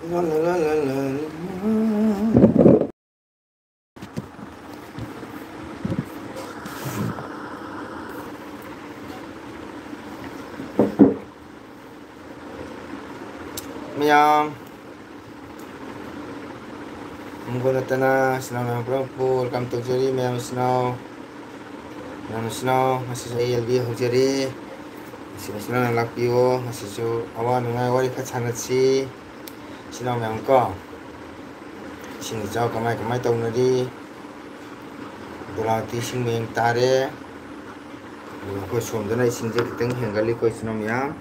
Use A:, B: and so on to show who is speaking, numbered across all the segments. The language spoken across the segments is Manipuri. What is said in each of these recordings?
A: Mayam menggunakan tanah senang yang berapa welcome to Jerry mayam senang masih saya LB Jerry masih senang lapio masih so awal dengan wari kacanaci senang yang kau sini jauh kemai tahu nadi berarti sing meng tare aku suam dana sing je kita henggali kau senang yang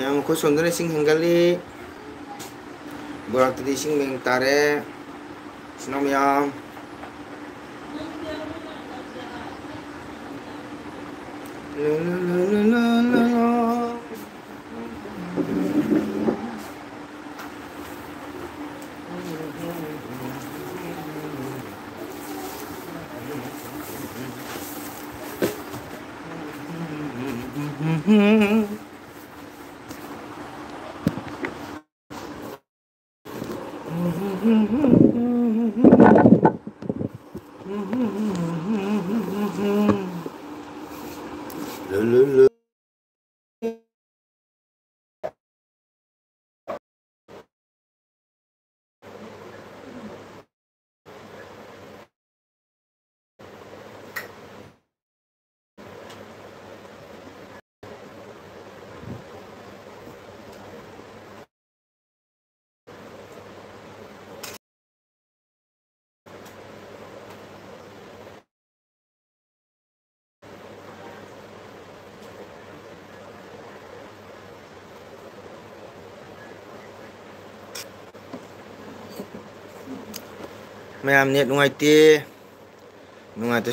A: yang aku suam dana sing henggali berarti sing meng tare senang yang mayam net nungai te nungai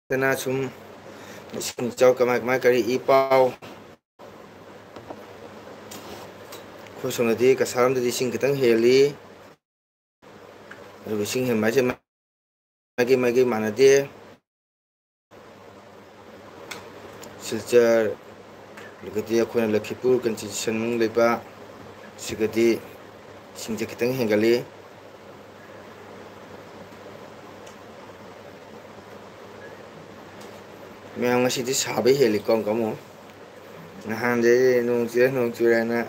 A: tena sum sing jauh kemai kari ipau khusus nanti kesalam tadi sing kita heli lalu sing hemai magi mana dia siljar legati aku nak lekipur kan senung lepa sigati sing je kita henggali mayam ngasih di sabi heli kong kamu nahan je nung cura na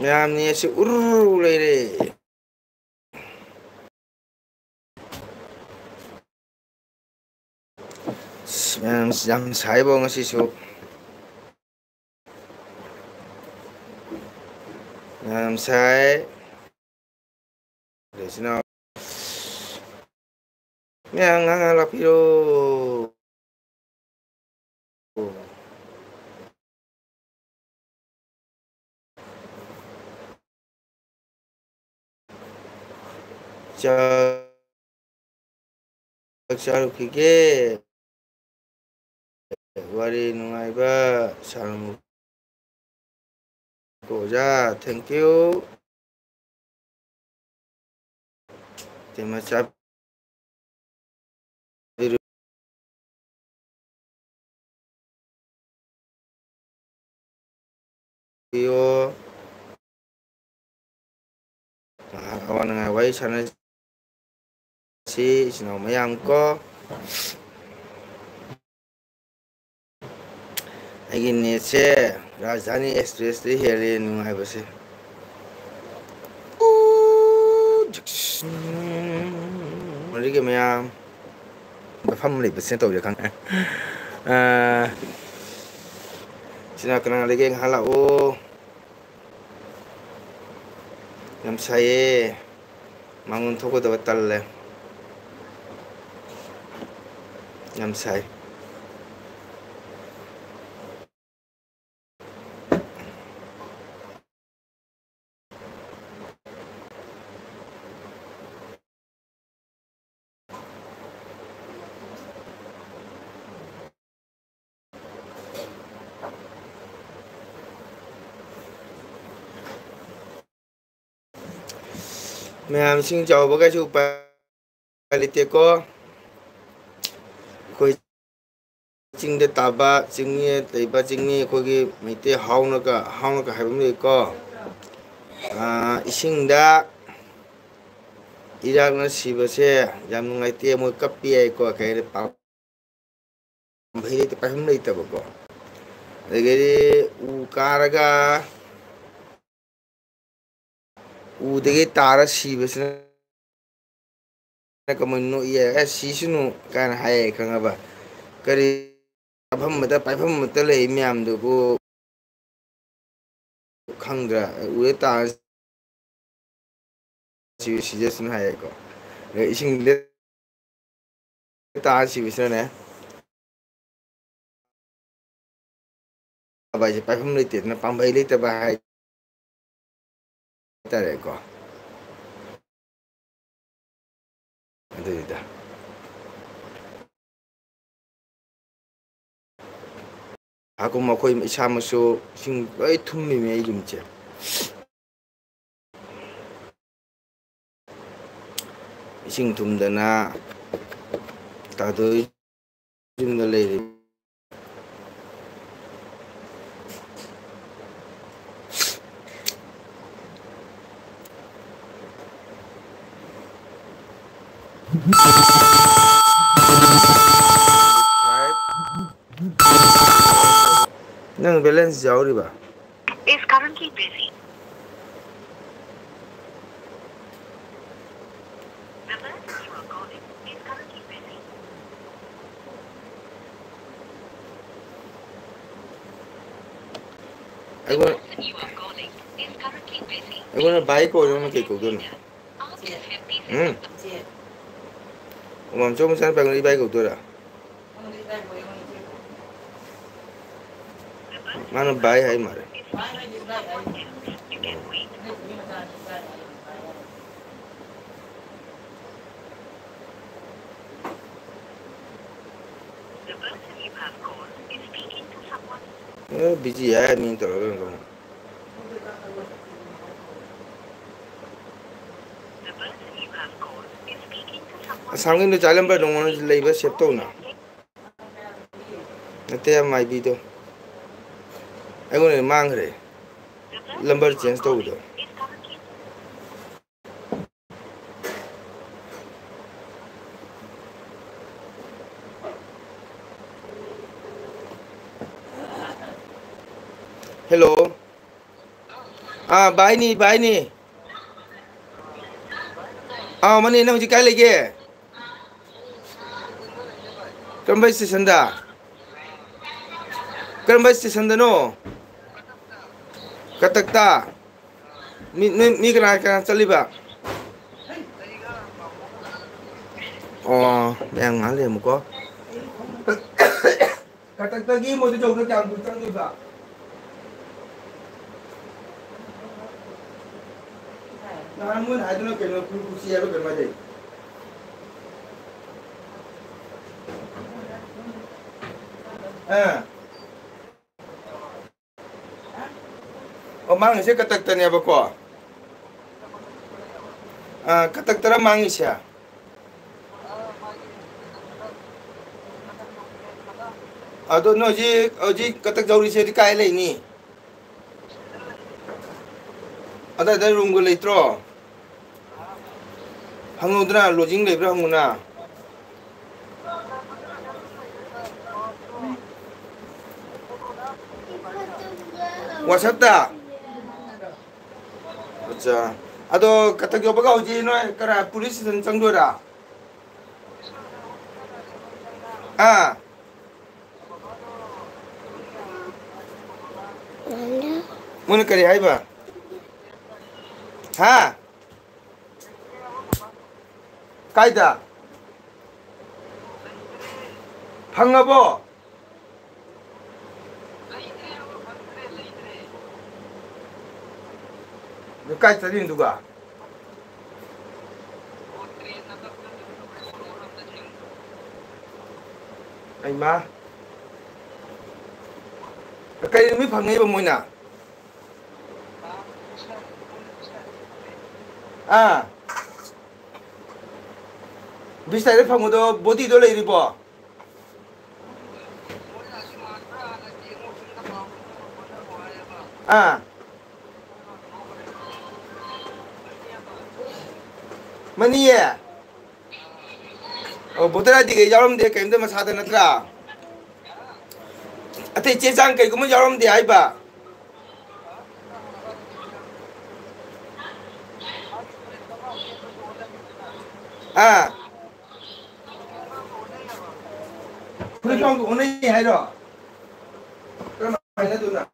A: mayam ni si lele mayam jam saya bawa ngasih su mayam saya desina mayam nggak lapiro Sharu kike wari nungai ba salam koja thank you terima kasih video kawan ngai wai sana si sinau mayam ko lagi ni se राजधानी एक्सप्रेस हेरे नुंगाइबसे मरिगे मैम फम लेबसे तौरे खंग सिना कना लेगे हालाओ यम साये मांगुन थोगदब तल्ले यम साय मैम सिंग जाओबगा जो उपाय लेते को कोई चिंग ताबा चिंगी लेबा चिंगी कोगी मिते हाउनका हाइबम लेको इसिंगदा इरागना सिबसे याम नुंगाइते मो कप्पी आइको कइरे पाम भइले ते पाहम लेतबको देगेरे उ कारगा उ देगे तारा सिबसे कमनो ये सिसुनु कान हाय खंगाबा करी अभम मत पाइफम मत ले म्याम दुबो खंग्रा उए ता सिजसन हाय को इसिंग ले ता सिबिसने अबाजे पाइफम लेते न पामबाई लेते बा हाय तारे को अदुदा आको मखोय इसामसो सिंग लय थुममि मे इजुमचे इसिंग थुमदना तादो जुमदा लेरि nang balance jauh riba
B: is currently busy. The person you are calling is currently busy. The person you are calling is currently busy.
A: I want to buy ko yung kay ko dun.
B: After 50 seconds.
A: Umamso mo saan pag i-buy ko dun Mana buy hay mare.
B: You can wait. The person you have called is speaking to someone.
A: Busy ya, ni talaga ko.
B: The person you have called is speaking to someone.
A: Sangin do jalan ba dong ono labor set to na. Nate mai bi do. Ai ko ne mang re. Number change to do. Hello. Bye ni. Mani na uji kai lagi. Keramba station da. Keramba station da no. Katakta. Mi kena cali ba? Oh, yang ngale muko. Katakta gi mo jauh na jam butang tu ba. Namun ada nak kena kursi apa kena jadi. Mang siya katakta niya ba ko? Katakta mang siya. Ado no ji katak jauh siya di kaya lay ni. Ada room ko later. Hangudra lodging labor hanguna. WhatsApp-ta. Acha. Ado kata kyo baga uji no kara police station changdora. Ah. Mun kari haiba. Ha. Kaida. Phangabo. Kai tsarin duga. Ai ma. Kai mi phangai ba moina. Ah. Bisai phangudo body do lei ribo. Ah. Mani ya. Oh, bodoh di jalan dia kayak itu masa ada natra. Ate cecang kayak kamu jalan dia apa? Ah. Kurang tu orang ni ada. Kerana mana tu nak?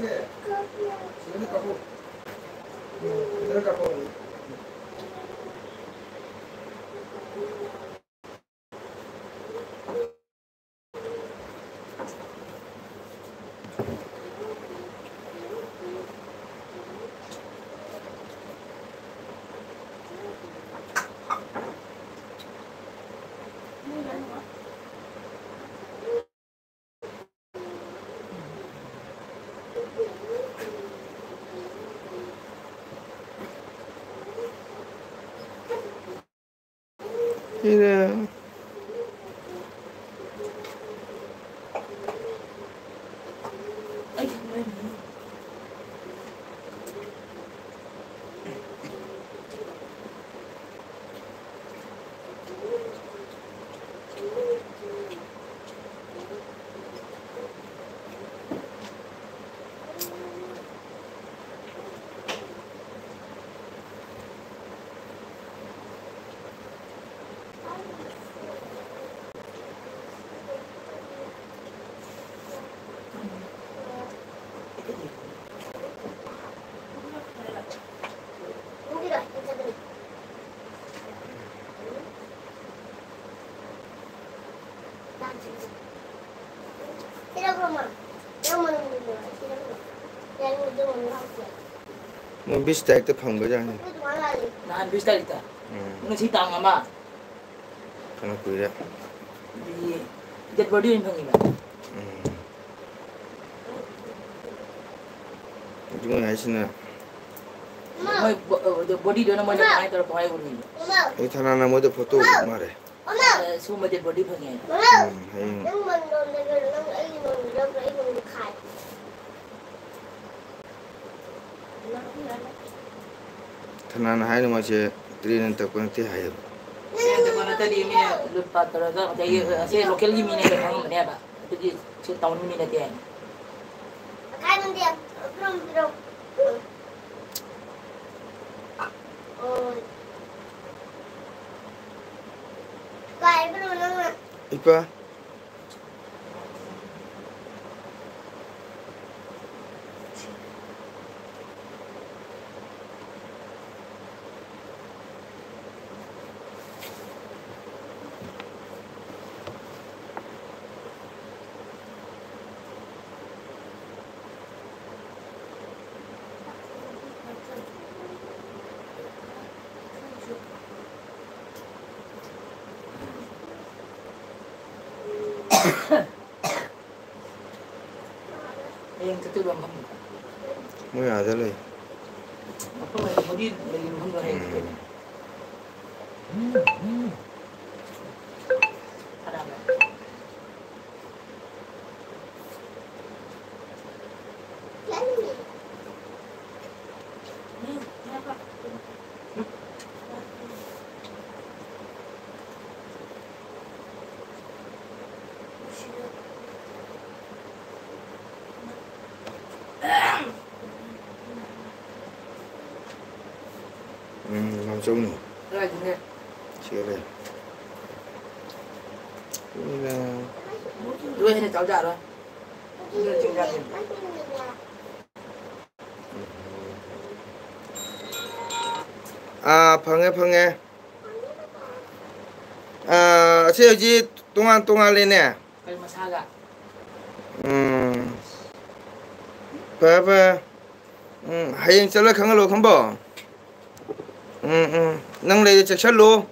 A: Gracias. 이래. 뭐 비슷하게 판 거잖아.
C: 난 비슷하겠다. 이거 집 당하마.
A: 하나 그래.
C: 이 이제 버리는 형이다.
A: 이거 하시나.
C: 뭐 버리 되는 먼저 많이 들어 봐야 보니.
A: 이 하나 모두 포토 말해.
C: 수모데 버리 방에.
A: 하잉. 하나는 하이는 맛이 드리는 떡건티 하여.
C: 근데 그거는 tadi ini lupa terus saya saya lokal gini nih memang mana apa. Jadi saya tahun ini dia.
B: Kayak dia belum kayak belum nang.
A: 이뻐?
C: Yang itu belum kamu.
A: 뭐야 아들래?
C: Apa lagi body lagi belum ada itu. Ada apa?
A: 남쪽니.
C: Lagi ni.
A: 시그래. 이나.
C: Dua ini tahu dah lah. Dua tinggal ni.
A: 아 방해. 아 세요지 동안리네.
C: Kalau masalah.
A: 봐봐. 하잉 잘라 강을로 간봐. năng chạy chất luôn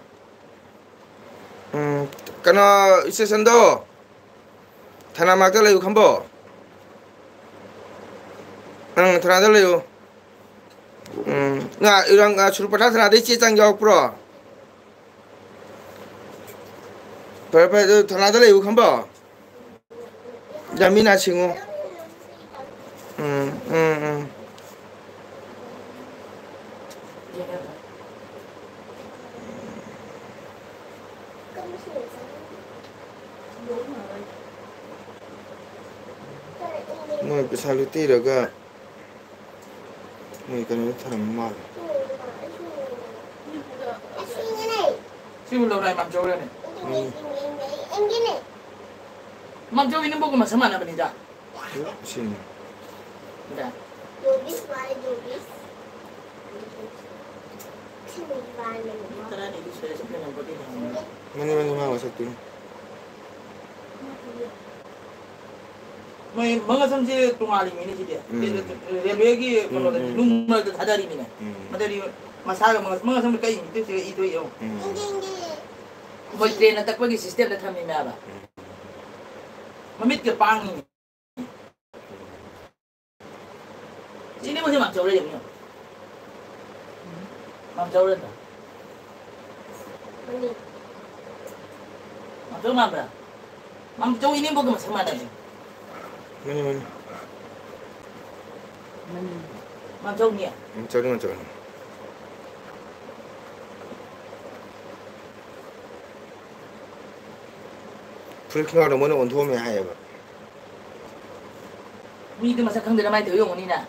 A: cái nó sẽ sân đó thằng nào mặc cái này không bỏ thằng nào đây rồi nga 이런 출발 thằng nào đấy chỉ trang giao pro phải thằng nào đây không bỏ nhà mình là 친구 뭐 살로 뛰려가 뭐 이거는 사람 말
C: Siapa lo dah mampu ni?
B: Em gini.
C: Mampu ini bukan macam mana benda dah.
A: sini
C: Dah.
B: Jogis, mari jogis. Sini balik.
C: Antara ni saya sebenarnya body ni.
A: 많이 마 wasatu
C: Mai mga samsi tungali mini dia. Railway ki kalau lumah tu ada di mana. Madari masalah mga samsi kain itu yo. Boy train tak bagi sistem dah kami apa. Mamit ke pang ini. Sini masih mak jauh lagi. Mak jauh dah. 정말 봐. 맘 저기 있는 보기만 생만하지.
A: 뭐니
C: 맘 저기야.
A: 저리만 불킹하러 뭐는 온도음이 하여 봐.
C: 우리도 마사 강들 많이 더 용원이나.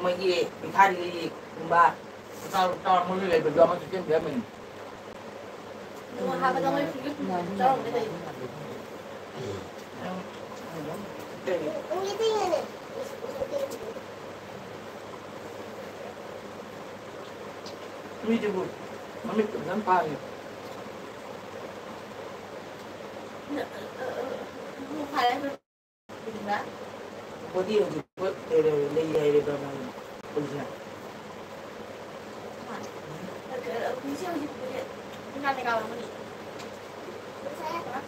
C: 뭐 이게 다리 뭐 tao muốn về do nó trên phía mình.
D: Nhưng mà hai cái đó mới chỉ cho cái gì.
C: Mình chưa buồn, mà mình cũng dám pha nhiều.
D: Không phải là mình đã.
C: Có điều thì có để đây rồi mà bây giờ.
D: Cũng siêu gì vậy? Chúng ta phải cầu làm gì? Xe hả?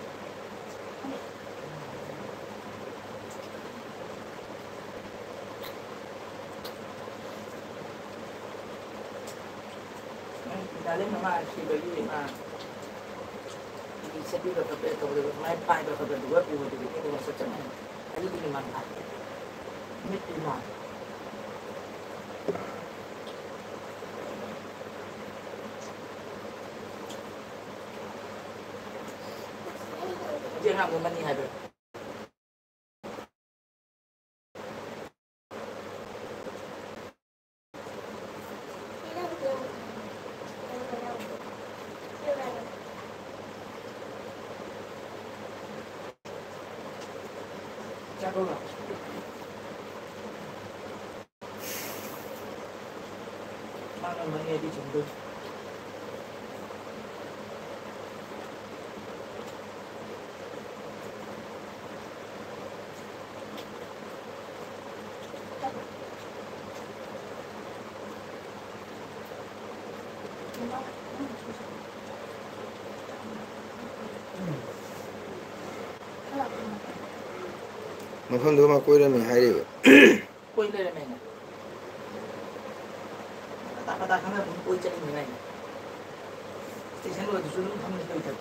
C: Kita lihat memang si bagi memang di setiap tempat itu main pai berapa dua puluh itu ini masa macam ini ini mana? Ini di mana? Jangan mengenai ada. Jago lah. Mana mana di jumbo.
A: Mà không đưa mà quay ra mình hay đi vậy.
C: Quay lên này này. Ta không phải quay chân như này. Thì sáng rồi thì xuống không được thật.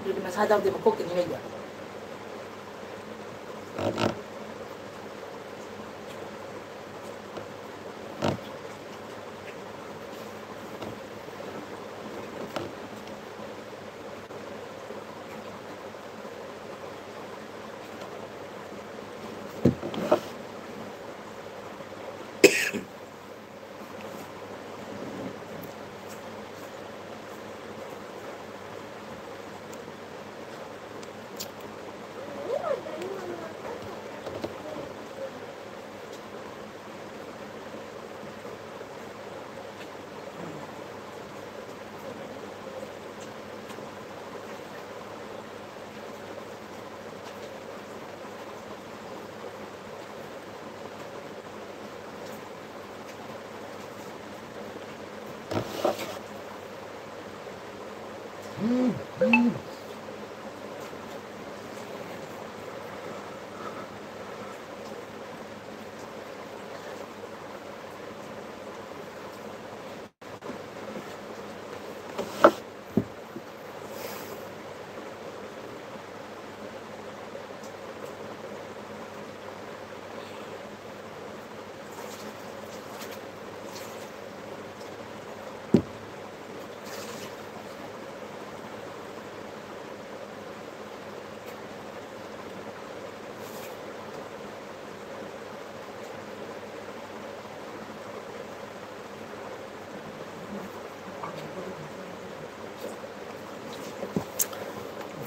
C: Jadi masa ada di Bangkok ini aja.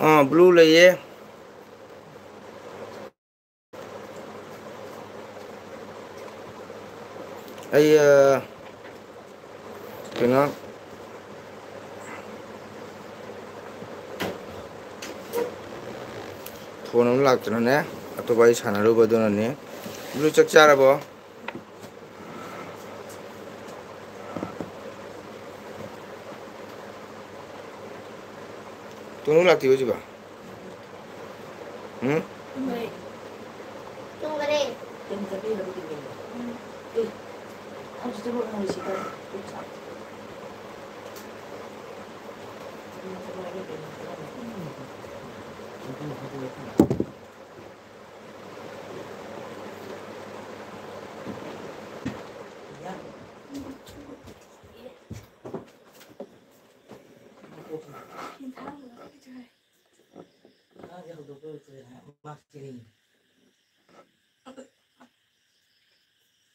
A: blue lấy ai cái nó phone nó lạc cho nó nè tôi bay sản rồi bao nhiêu nè blue chắc chắn là bao tôi nó lạc thì bao nhiêu ba
D: 동그래.
C: 근데 내가 그렇게 된 거. 아주 들어오는 시간 도착.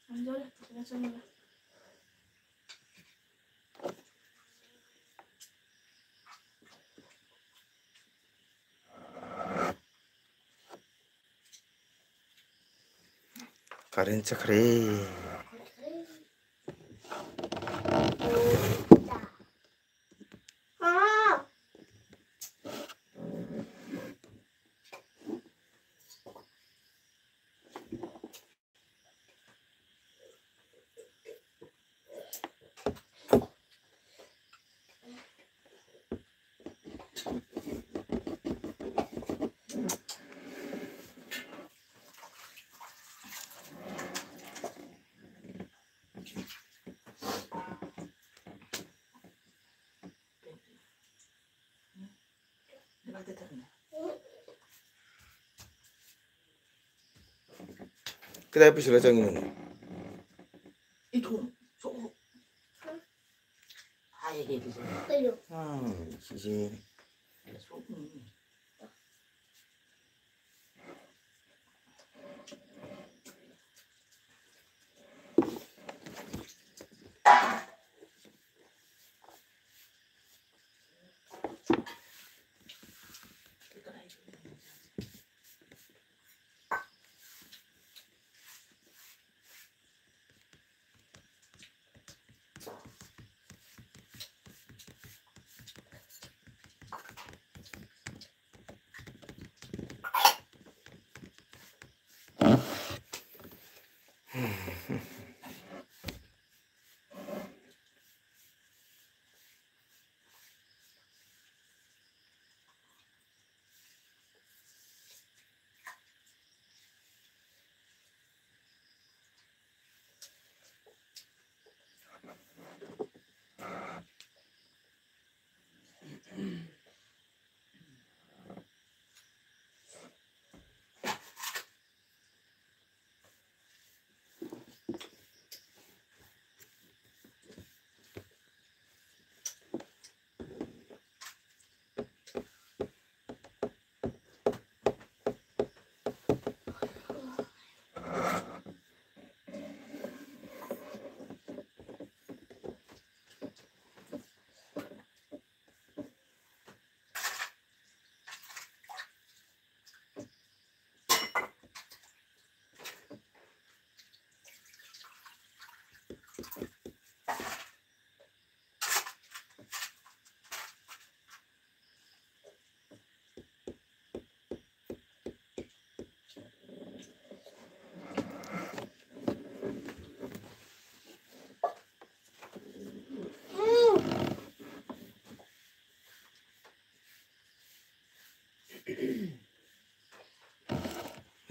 D: 안 저래. 괜찮아.
A: 가렌 착하래
D: 아.
A: cái đây bây giờ cho người
C: 이 돈, 저, 아, 얘기해 주세요.
D: 그리고
A: 이제
C: 소금이.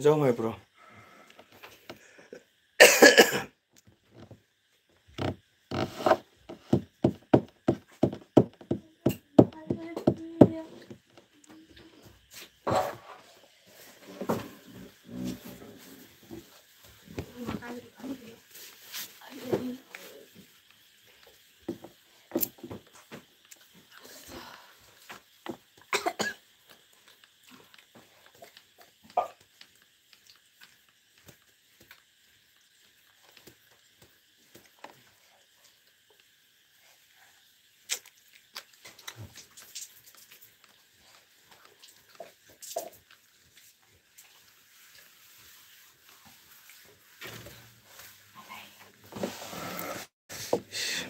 A: 정말 불어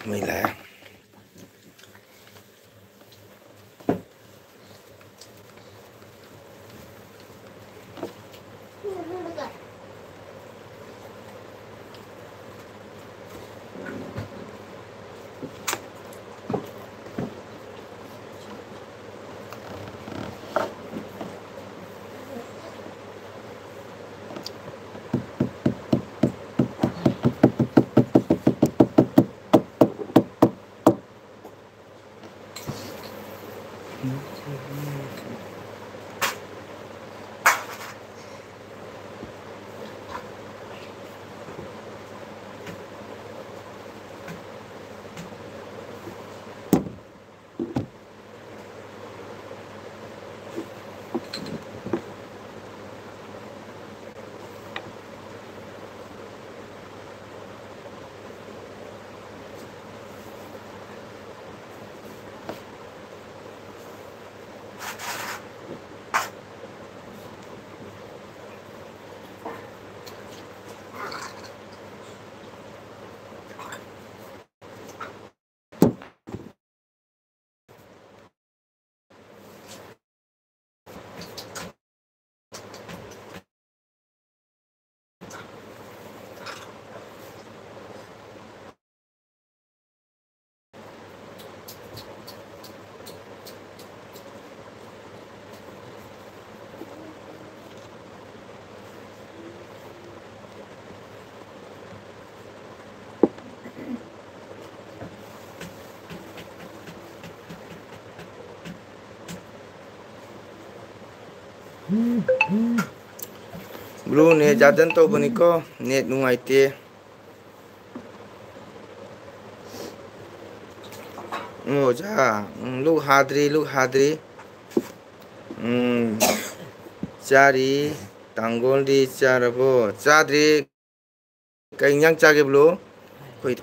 A: Mila. Blue net jadan to boniko net nungaite. Oh ja, look hadri. Cari tanggol di cara bo. Cadri kainyang cage blue. Koi.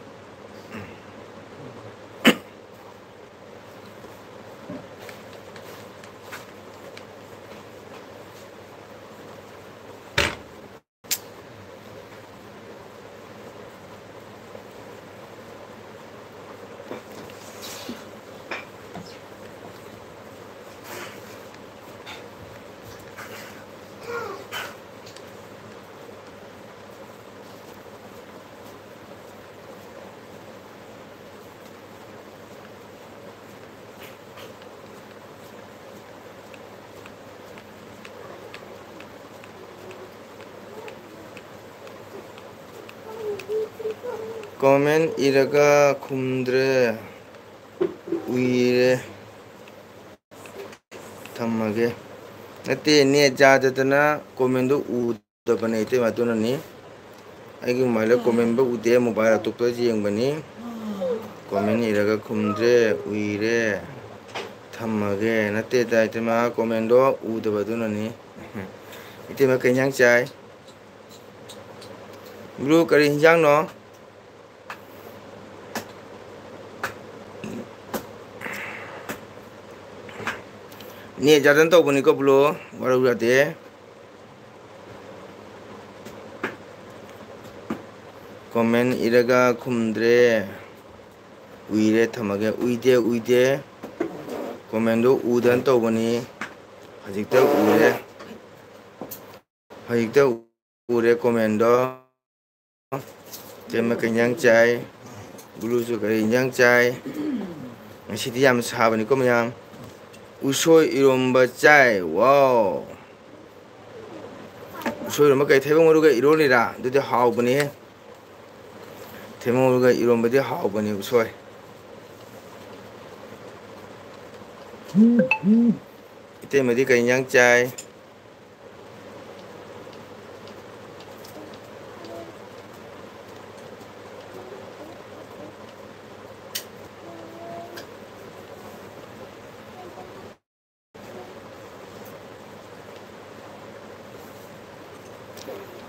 A: Comment iraga kumdre uire thamage nate ne jadadana comment do u da banaite matuna ni aigi maila comment ba ude mobile atok to jeng bani comment iraga kumdre uire thamage nate da itema comment do u da baduna ni itema kenyang chai blue kari hinjang no ni jadan to boni ko blo waru de comment iraga khumdre uire thamage uide comment do udan to boni hajikta ure comment do tema kenyang chai blu su kenyang chai sidi yam sabani ko mayam Usoi iromba chai, wow. Usoi iromba kai thebong moruga ironira, dode hau bani. Thebong moruga iromba de hau bani usoi. Ite madi kai nyang chai.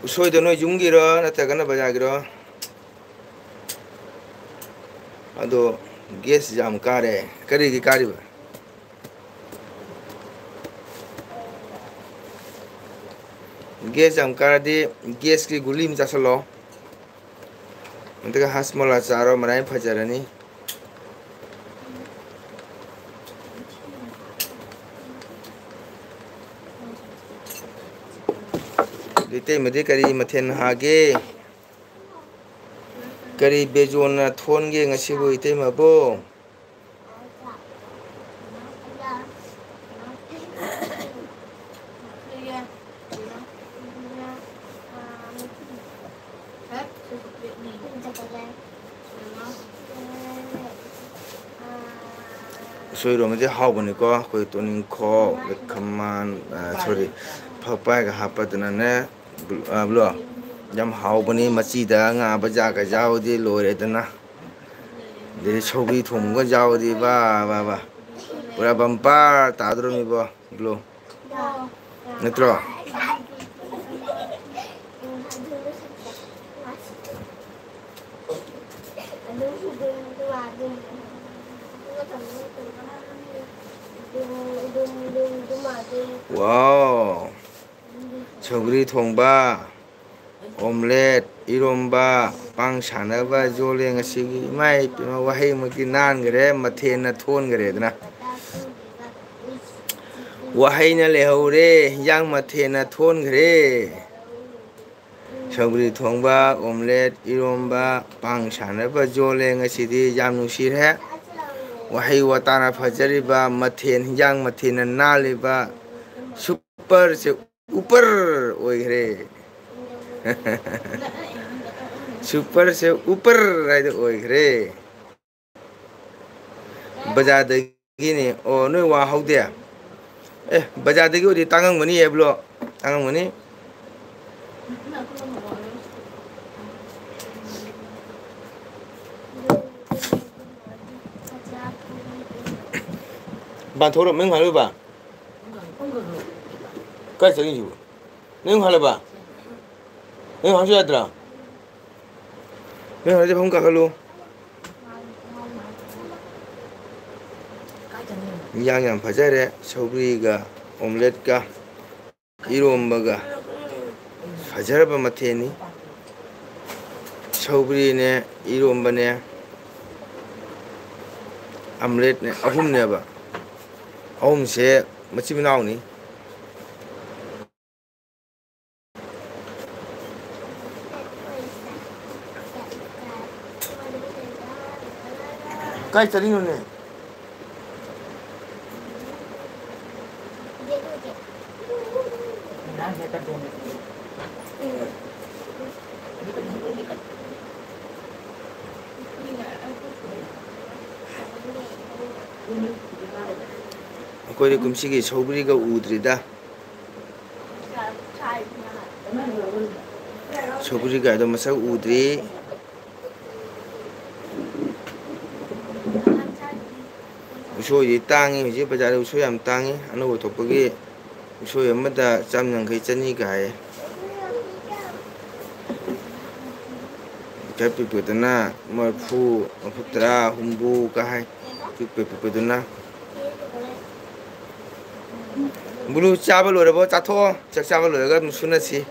A: Usoi do noi jungiro natagana bajagiro ado gas jam kare kari ki kari ba gas jam kare di gas ki guli mi chasalo antega hasmola charo marai phajarani इतैमदि करी मथेन हागे करी बेजोना थोनगे ngasibu इतैमबो सोइरोमदि हावबनिको कोइ तोनिंखो खमान सॉरी फपाय गा हापदनने ब्लो जम हावबनी मचीदा nga bajaga jawdi loredana de sobi thomga jawdi ba pura bumper tadromi bo blo netro wow sogri thongba omelet iromba pang sanaba jole ngasigi mai pima wahai maki nan gare mathen na thon gare dana wahai na lehore yang mathen na thon gare sogri thongba omelet iromba pang sanaba jole ngasidi yam nusire wahai watana phajariba mathen yang mathen na naliba super se upar oi gare super se upar raid oi gare bazadagi ni o noi wa haude bazadagi odi tangang mani eblo tangang mani ban thoro meng halu ba kai chagi ju neng hala ba neng hasu yatra neng haje phong ka halu yang phajare sobri ga omelet ga iromba ga fajarba matheni sobri ne iromba ne omelet ne ahum ne ba ahum se machi binau ni kai chari no ne कोई कुमसी की छोबरी का उदरीदा छोबरी का तो मसा उदरी उसोई तांगी मुझे बाजार उसोई हम तांगी अनु वो थोपगी उसोई हम मत चाम नंगे चनी का है क्या पिपतना मरफू मफुत्रा हुम्बू का है पिपतना बुलु चावल हो रहा है चाथो चक चावल हो रहा है मुझे सी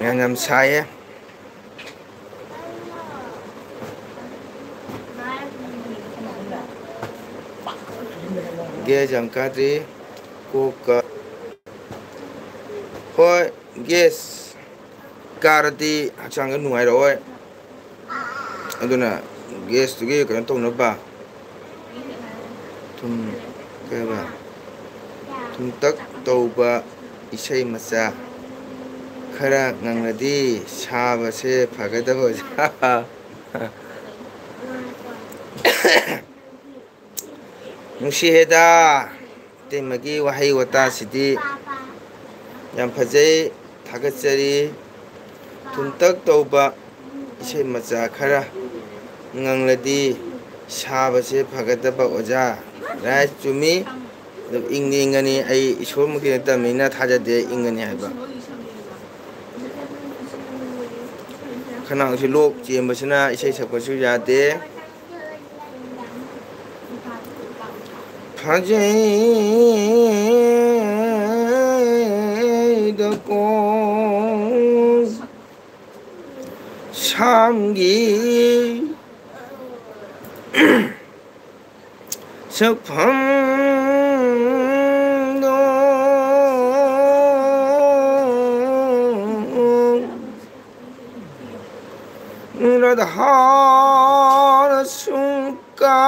A: yang saya गे जमकादि कोका होय गेस कारदी हचांग नुआय रोय अदुना गेस तुगे कन तोनबा तुम केबा तुम तक तौबा इसै मचा खरा ngangladi साबसे फगदबो Nusiheda Temagi Wahai Wata Sidi Yang Fajai Thagatsari Tuntak Tauba Isai Macha Khara Ngangladi Sabase Phagataba Oja Rai Chumi Ingni Ingani Ai Ishwar Mukhi Tamina Thajade Ingani Haiba Khanang si lok chembasina isai sakpasu yade Phajai dako samgi sakpham Radhara Sungka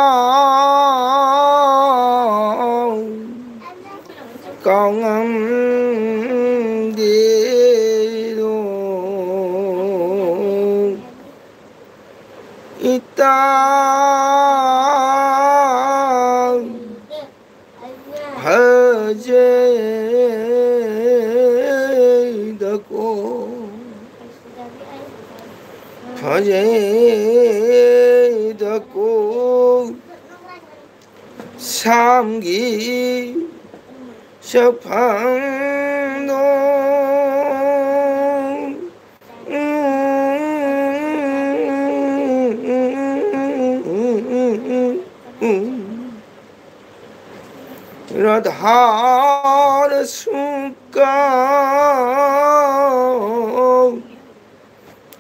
A: Cao ngâm đi đô Ita Phajai dako Phajai dako Samgi Sakphang no Radhara Sungka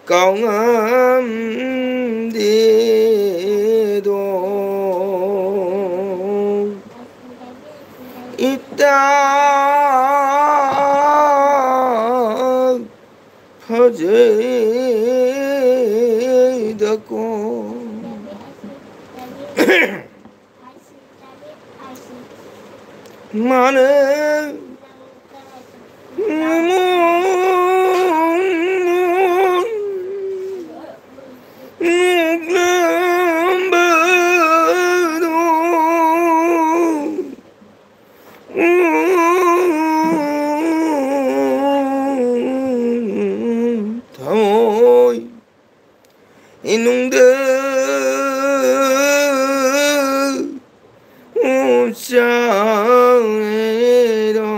A: Cao ngâm đi đô Ita Phajai dako Mane Thôi inung de Uchang edo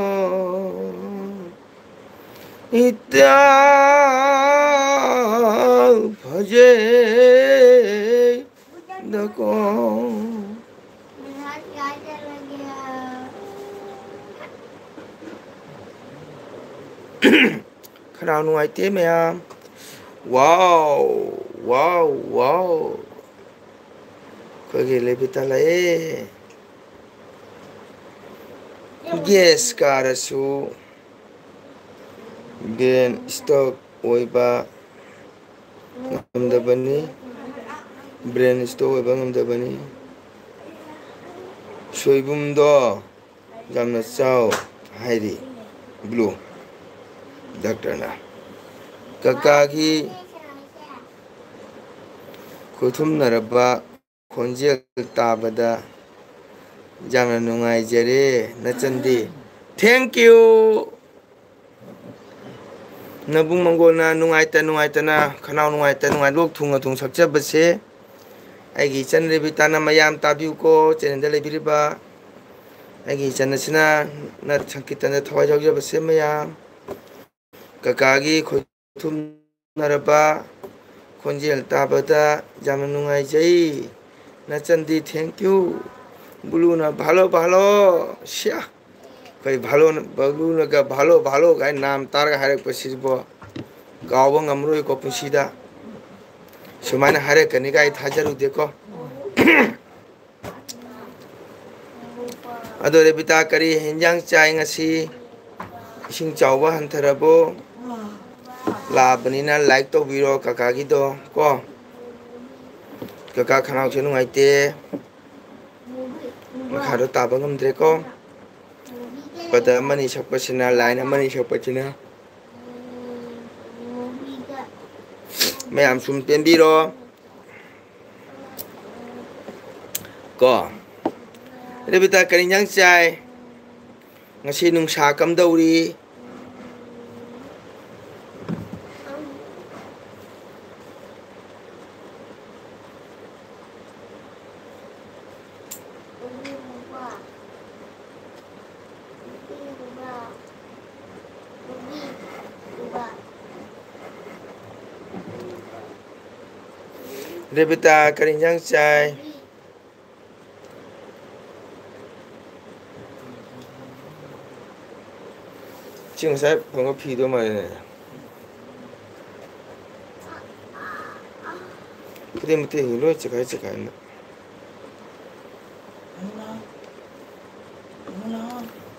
A: Ita Phajai dako Khana nuai te mea Wow Wow Wow Kogi lebita lae Yes karasu Gen stock oiba ngamdabani brain stock oiba ngamdabani Soibumdo jamna chau hairi blue doctor na kakagi kuthum naraba khonjel tabada jamna nungai jare nachandi thank you Nabung mangona nungai ta na khanau nungai lok thunga thung sakcha base aigi chan rebitana mayam tabiu ko chenenda lebiriba aigi chanasina na sankitana thawai jawja base mayam kakagi khothum naraba khonjel tabada jamna nungai jai nachandi thank you buluna bhalo bhalo sha Koi bhalo balu naga bhalo gai naam tar ga hare pasirbo gawa ngamroi ko pusida sumana hare kani gai thajaru deko adore bita kari henjang chai ngasi ising chawba hantarabo labani na like to biro kakagi do ko kaka khanau chenu ngaite makharo tabangam dreko pada mani sakpasina line mani sakpasina mayam sum pembiro Ko. Rebita kari yang cai. Ngasi nung sakam dauri. Rebita kari yang cai. 지금 살 번거 피도 말이네. 그때 못해 이로 제가 했나.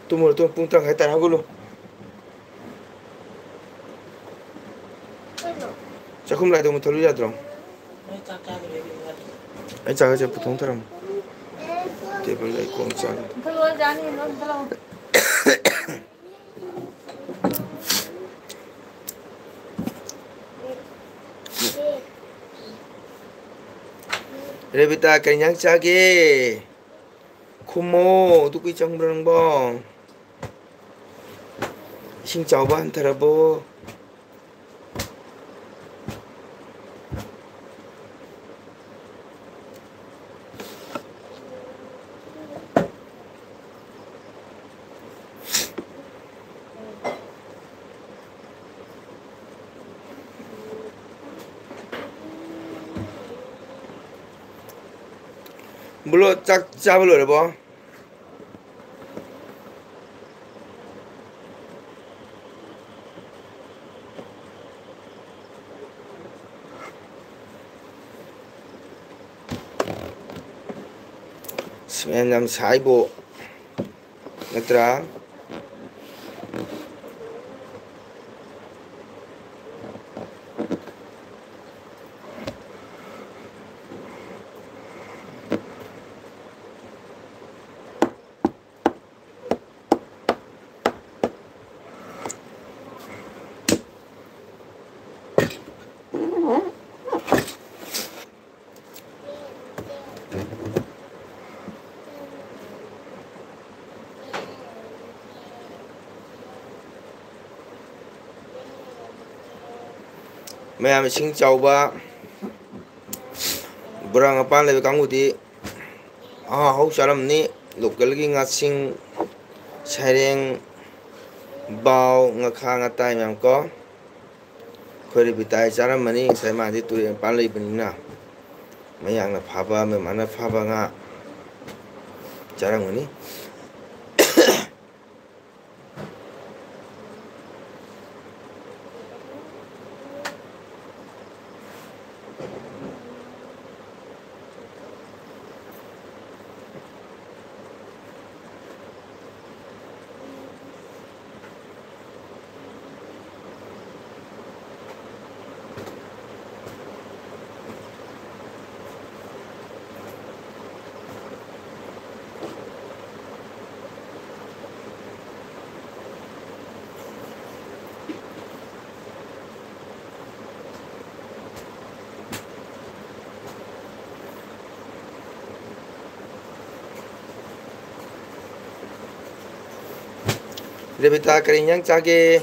A: 또 뭐라 또 뿡땅 했다 하고로. 자 그럼 라이도 뭐 덜리자 들어. 아니 자가 제 보통 사람. 테이블 라이 공짜. Rebita kanyang cagi. Kumo tu kui chang brang bong. Sing chao ban tarabo. 물로 짝 잡으려 봐. 스맨남 사이보 얘들아. Mày xin chào ba. Berang apa lagi kamu di? Hau salam ni lokal lagi ngasing sharing bau ngakha ngatai memang ko. Kori bitai cara mani saya mandi tu yang paling benar. Mayang na phaba me mana phaba nga cara mani. Rebita kari yang cagi.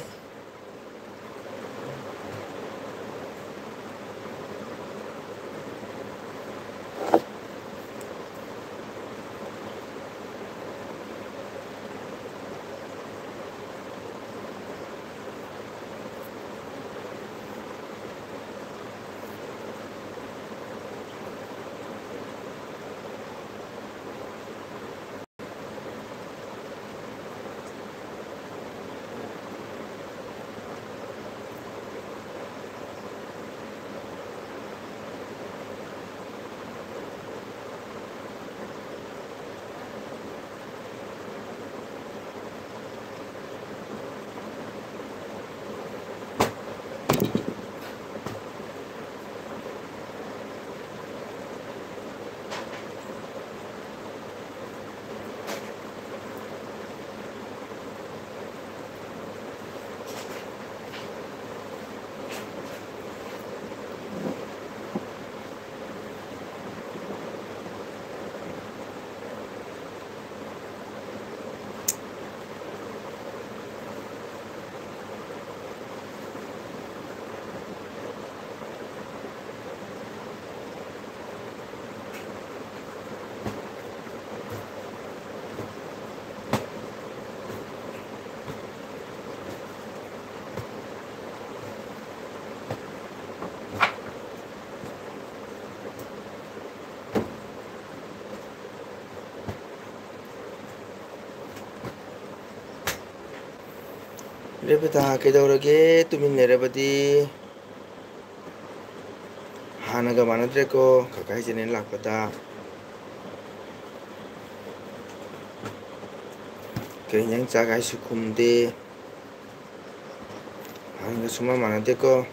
A: 레베다 그대로게 tuminnerebadi 하나가 많은데고 가까이 지내 락보다 그냥 작아시 쿰데 하나가 정말 많은데고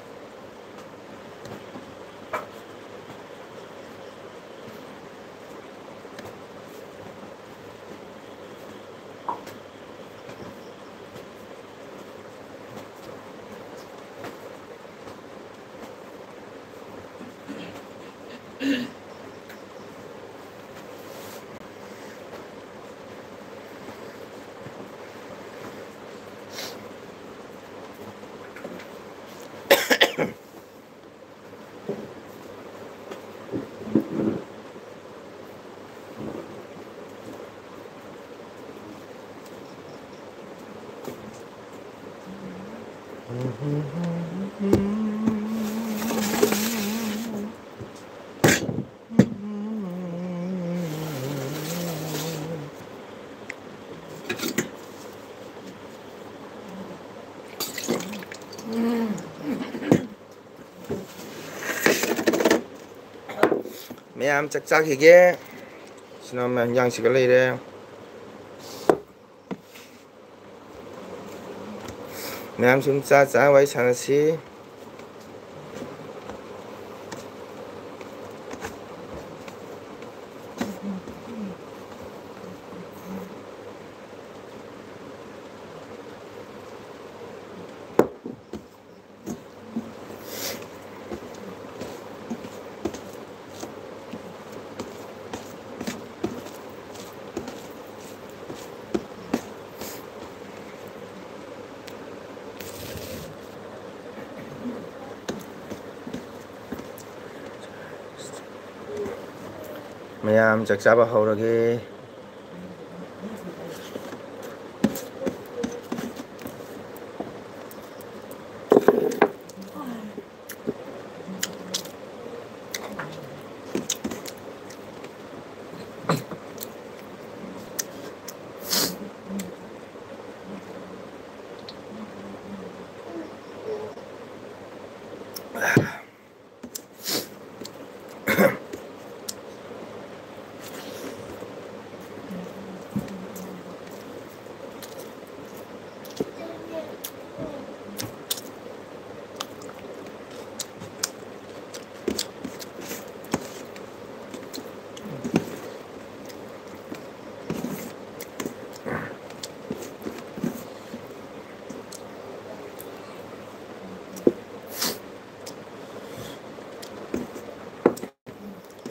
A: 매암 짝짝이게 지난번 양식을 이래 매암 좀 짜짜 와이 사나시 매암 짝짜바 하우라게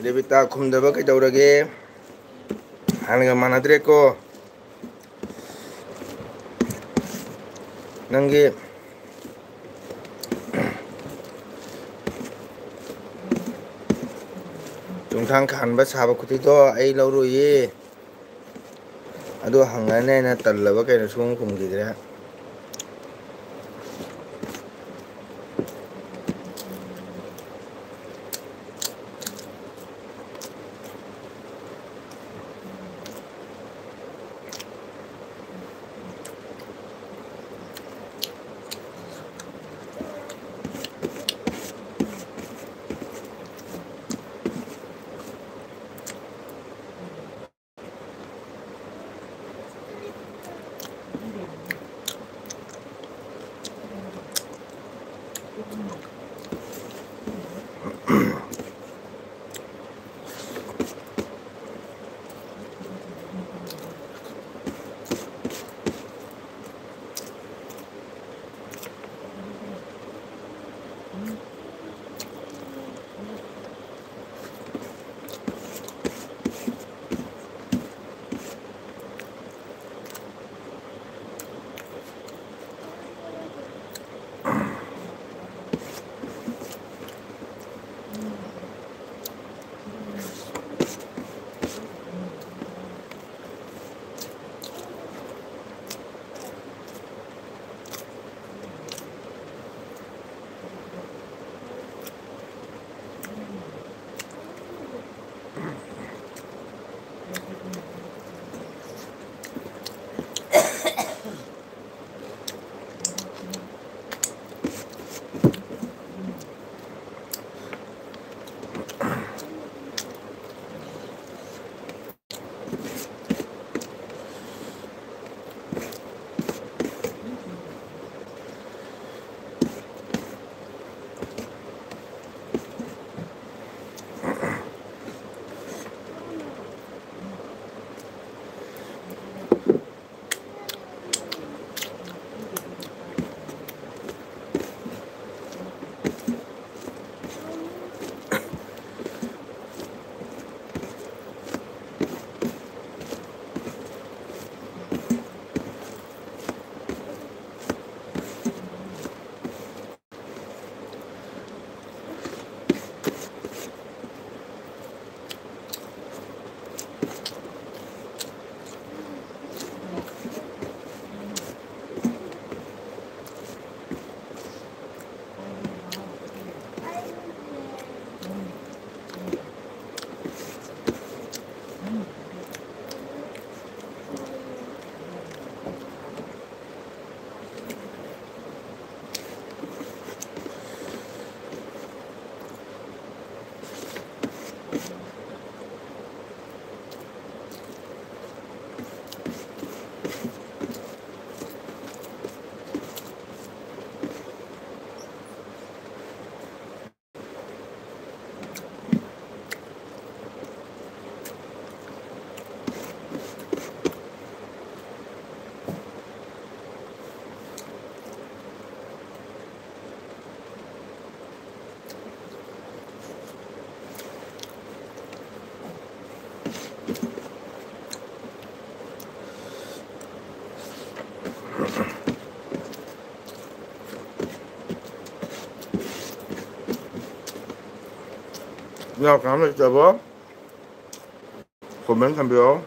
A: 레비타 쿰다바 그대로게 하나가 많아들었고 ನಂಗೆ 중탕 간바 사바 쿠티도 아이 러루이 아도 항안에나 딸라바 그냥 송 공기들아 야, 다음에 잡아. 고멘 담벼.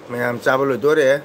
A: Mày chào lưỡi tôi đấy.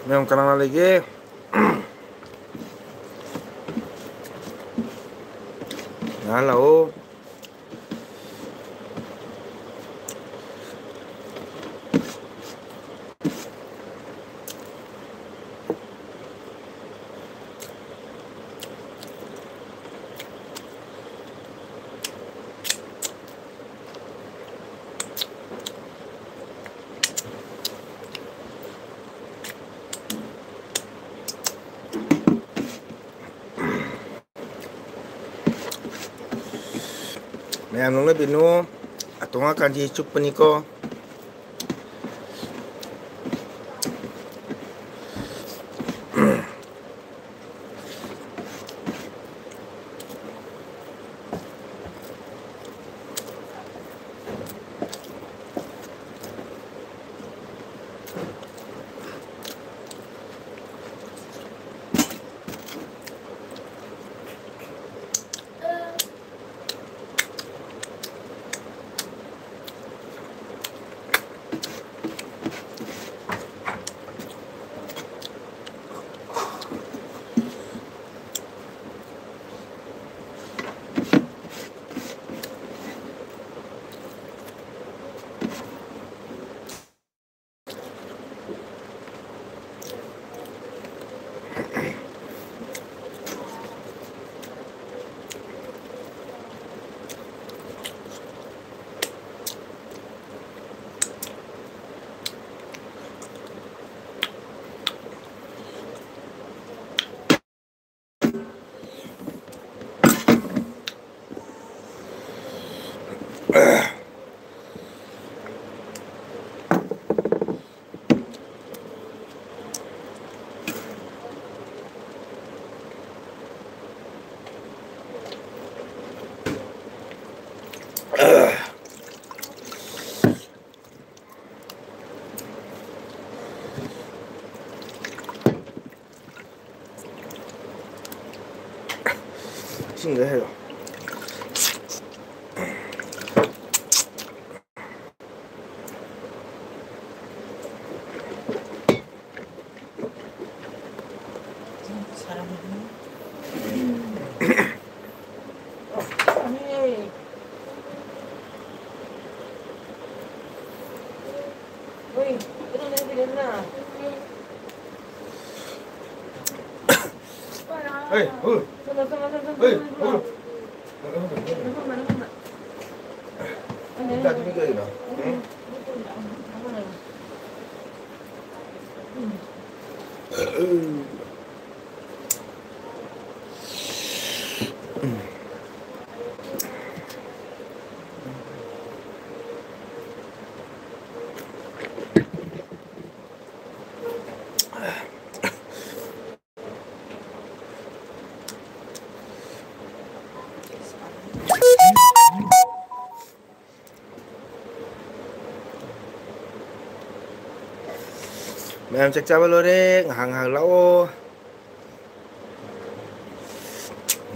A: Meron ka na lagi. Hello. Mayam nong lebih nu atau akan dicup peniko. 싱거해요.
C: 아니. 어이, 그런 애들 있나?
A: 에이, 나중에 이거. Mẹ chắc chắn luôn đấy, hàng lâu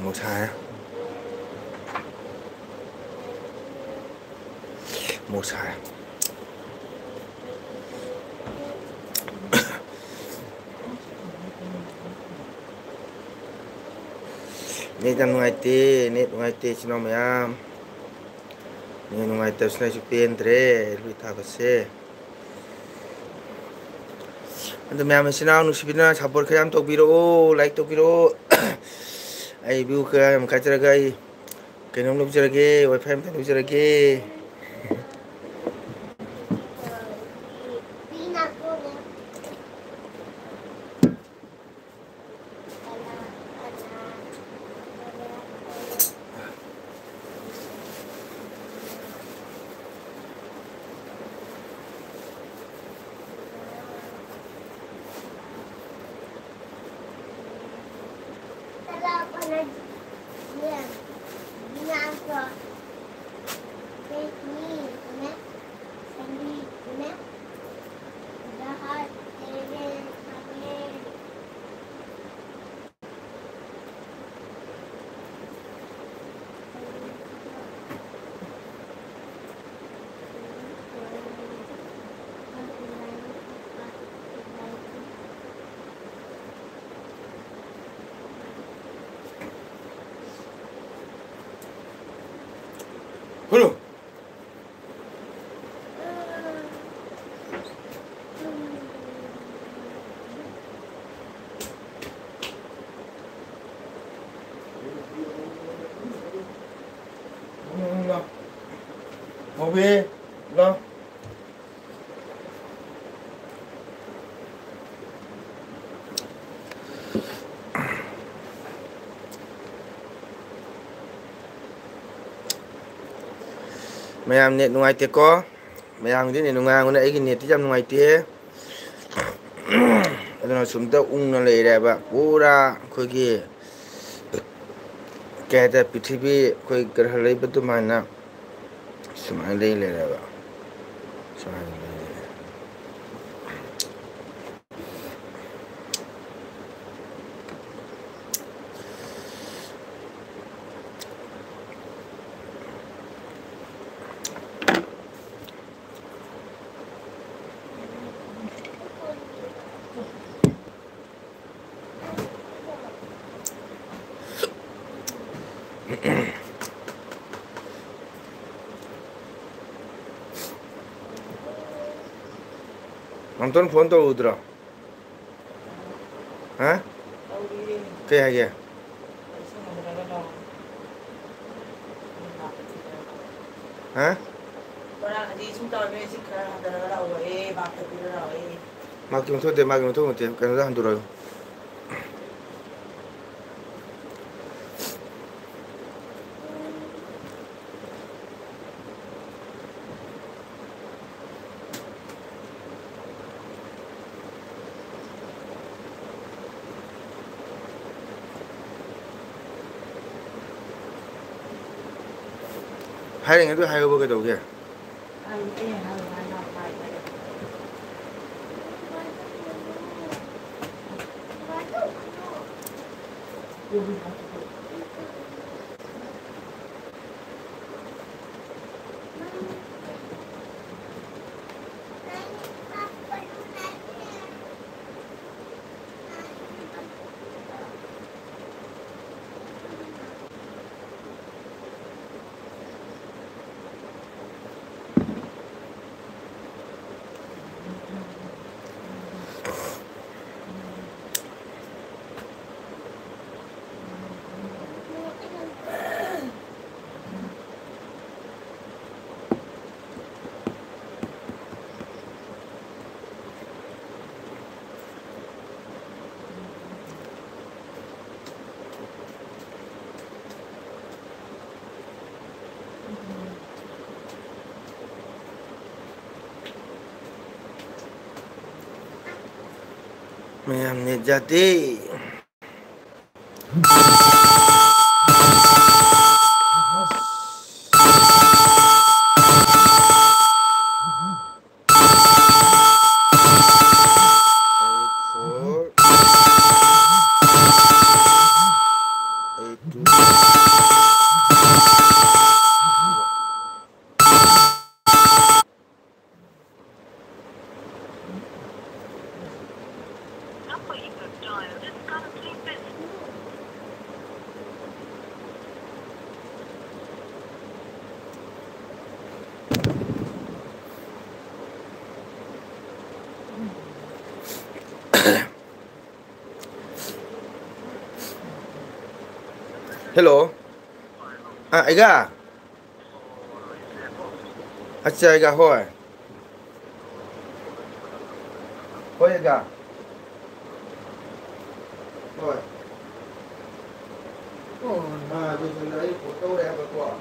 A: một xài một xài nét ngoài tê cho nó mẹ nét ngoài tê sẽ chụp tiền thế lui thả vào xe. Ando mayam sinau nusibina support kayam tokbiro like tokbiro ai view kayam kacharaga ai kenom lobjarage wifi am lobjarage Hulu. Mau về, lo. ꯃꯌꯥꯝ ꯅꯦꯠ ꯅꯨꯡꯉꯥꯏꯇꯦꯀꯣ ꯃꯌꯥꯝꯒꯤꯗꯤ ꯅꯦꯠ ꯅꯨꯡꯉꯥꯏꯔꯝꯒꯅꯤ ꯑꯩꯒꯤ ꯅꯦꯠꯇꯤ ꯌꯥꯝ ꯅꯨꯡꯉꯥꯏꯇꯦ ꯑꯗꯨꯅ ꯁꯨꯝꯇ ꯎꯪꯅ ꯂꯩꯔꯦꯕ ꯄꯨꯔꯥ ꯑꯩꯈꯣꯏꯒꯤ ꯀꯩ ꯍꯥꯏꯇꯥꯔꯦ ꯄ꯭ꯔꯤꯊꯤꯕꯤ ꯑꯩꯈꯣꯏ ꯒ꯭ꯔꯍ ꯂꯩꯕ ꯑꯗꯨꯃꯥꯏꯅ ꯁꯨꯃꯥꯏꯅ ꯂꯩꯔꯦꯕ ꯁꯨꯃꯥꯏꯅ ꯂꯩꯔꯦ ꯃꯝꯇꯣꯟ ꯐꯣꯟ ꯇꯧꯔꯨꯗ꯭ꯔꯣ ꯍꯥ ꯀꯩ ꯍꯥꯏꯒꯦ ꯍꯥ ꯃꯥꯛꯀꯤ ꯃꯊꯧ ꯅꯠꯇꯦ ꯃꯥꯒꯤ ꯃꯊꯧ ꯅꯠꯇꯦ ꯀꯩꯅꯣꯗ ꯍꯟꯗꯣꯔꯛꯑꯣ ꯍꯥꯏꯔꯤꯉꯩꯗ ꯍꯥꯏꯌꯣꯕ ꯀꯩꯗꯧꯒꯦ ꯃꯌꯥꯝ ꯅꯦꯠ ꯌꯥꯗꯦ
B: Number you have dialed is currently busy.
A: Hello. Aiga. Acha aiga hoy. Hoy aiga. Hoy. Tôi xin lấy photo đẹp rồi cô.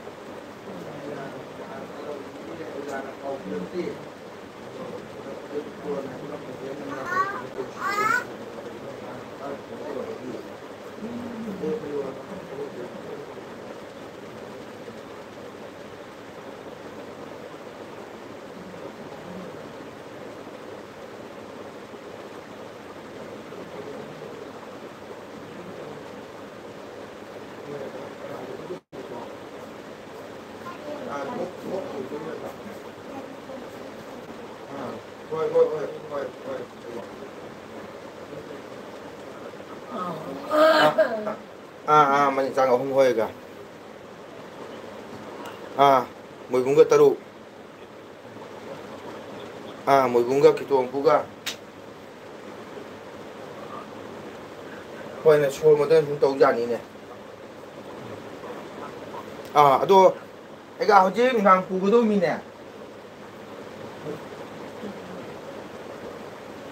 A: Mình sang không hơi cả. Mùi bún gà taru. Mùi bún gà kituang puga. Hoy na show mo din yung tawag dyan ini. Ado, ega hojik ngang pugudo mine.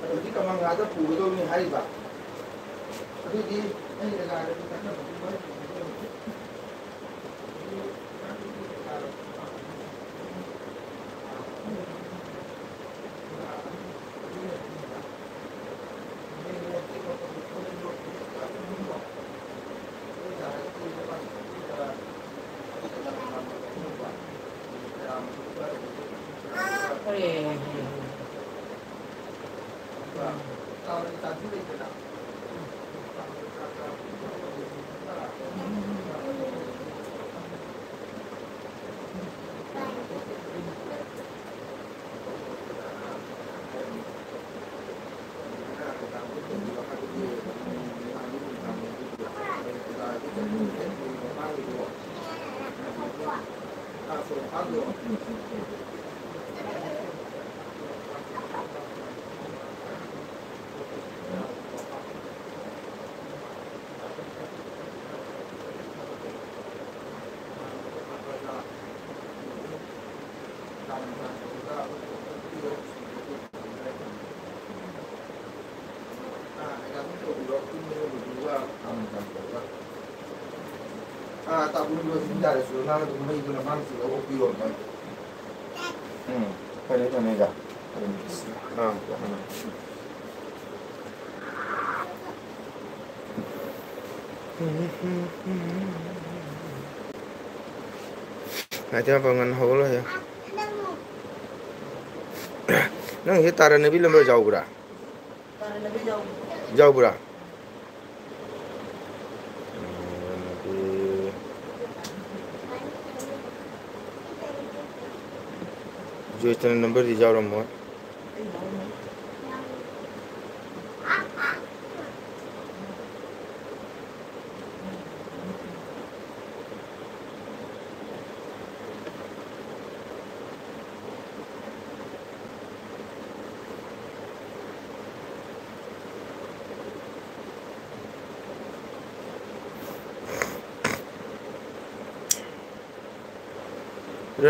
A: Hojik kamang ngada pugudo mi hari ba. Ado di, ay ega ada di sana. tak boleh dua sini dah suruh nak tu mai tu nak mangsi aku pion kan. Pada tu mega. Nanti apa ngan holo ya. Nang ye taran nabi lembar jauh bura. Jauh bura. जो इतना नंबर दी जाओ रहा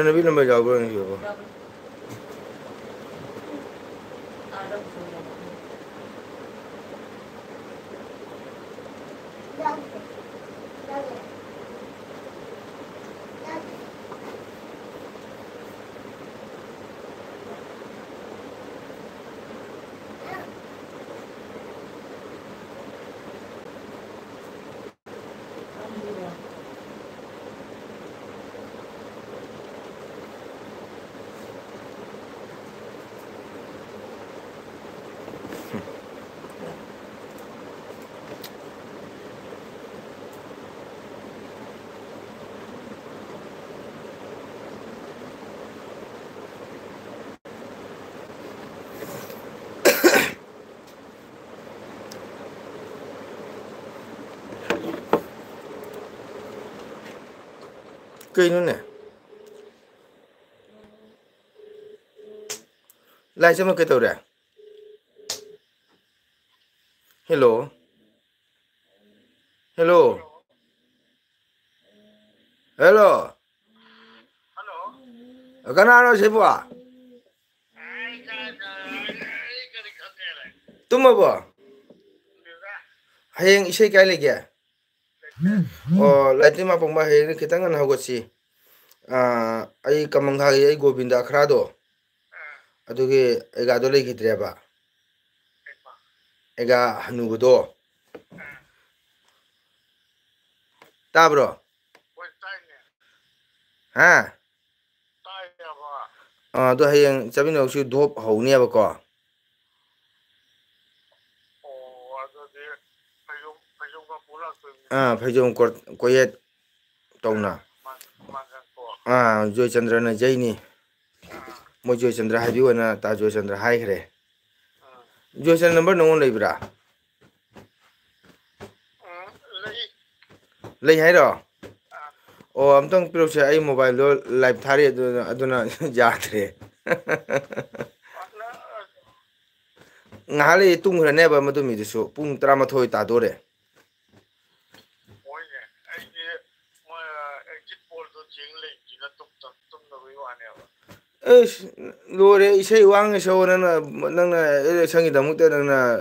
A: नबी नंबर जाओ बड़ा नहीं होगा Kayaknya nih, lain sama kita udah. Hello, hello, hello. Kenapa sih buah? Tuh mau buah? Hayang isi kali lagi. Oh, lain mah pembah ini kita ngan hagot sih. Ay kamanghagi ay Govinda Akhrado. Adugi ega dole kitreba. Ega hanugudo. Ta bro. Ha? Do hayang sabi na usu dop hauni ba ko. Phajong koyet tongna. Joy Chandra na jaini. Mo Joy Chandra habi wana ta Joy Chandra hai khre. Joy Chandra number no lei bra. Lei hai ro. Oh amtang piro se ai mobile lo live thari aduna yathre. Ngale tung khre ne ba madu mi disu pung 12 ta dore. Lore isai wang so nang sangi damu te nang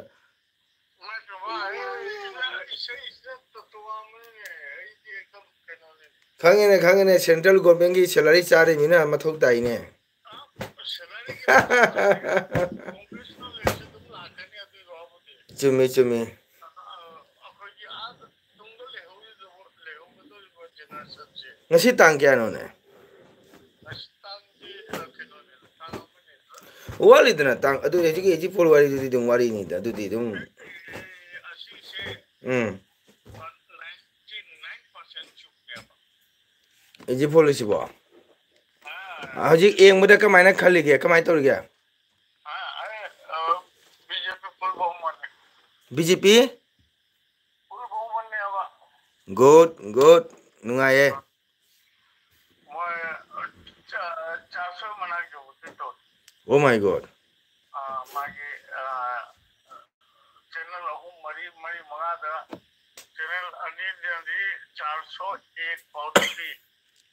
A: khangene central government gi salary chare mina mathok dai ne chumi ngasi tang kya no ne ꯋꯥꯠꯂꯤꯗꯅ ꯇꯥꯡ ꯑꯗꯨ ꯍꯧꯖꯤꯛꯀꯤ ꯑꯦꯖꯤꯐꯣꯜ ꯋꯥꯔꯤꯗꯨꯗꯤ ꯑꯗꯨꯝ ꯋꯥꯔꯤꯅꯤꯗ ꯑꯗꯨꯗꯤ ꯑꯗꯨꯝ ꯑꯦꯖꯤꯐꯣꯜꯁꯤꯕꯣ ꯍꯧꯖꯤꯛ ꯌꯦꯡꯕꯗ ꯀꯃꯥꯏꯅ ꯈꯜꯂꯤꯒꯦ ꯀꯃꯥꯏꯅ ꯇꯧꯔꯤꯒꯦ ꯕꯤꯖꯦꯄꯤ ꯒꯨꯗ ꯒꯨꯗ ꯅꯨꯡꯉꯥꯏꯌꯦ ꯑꯣ ꯃꯥꯏ ꯒꯣꯗ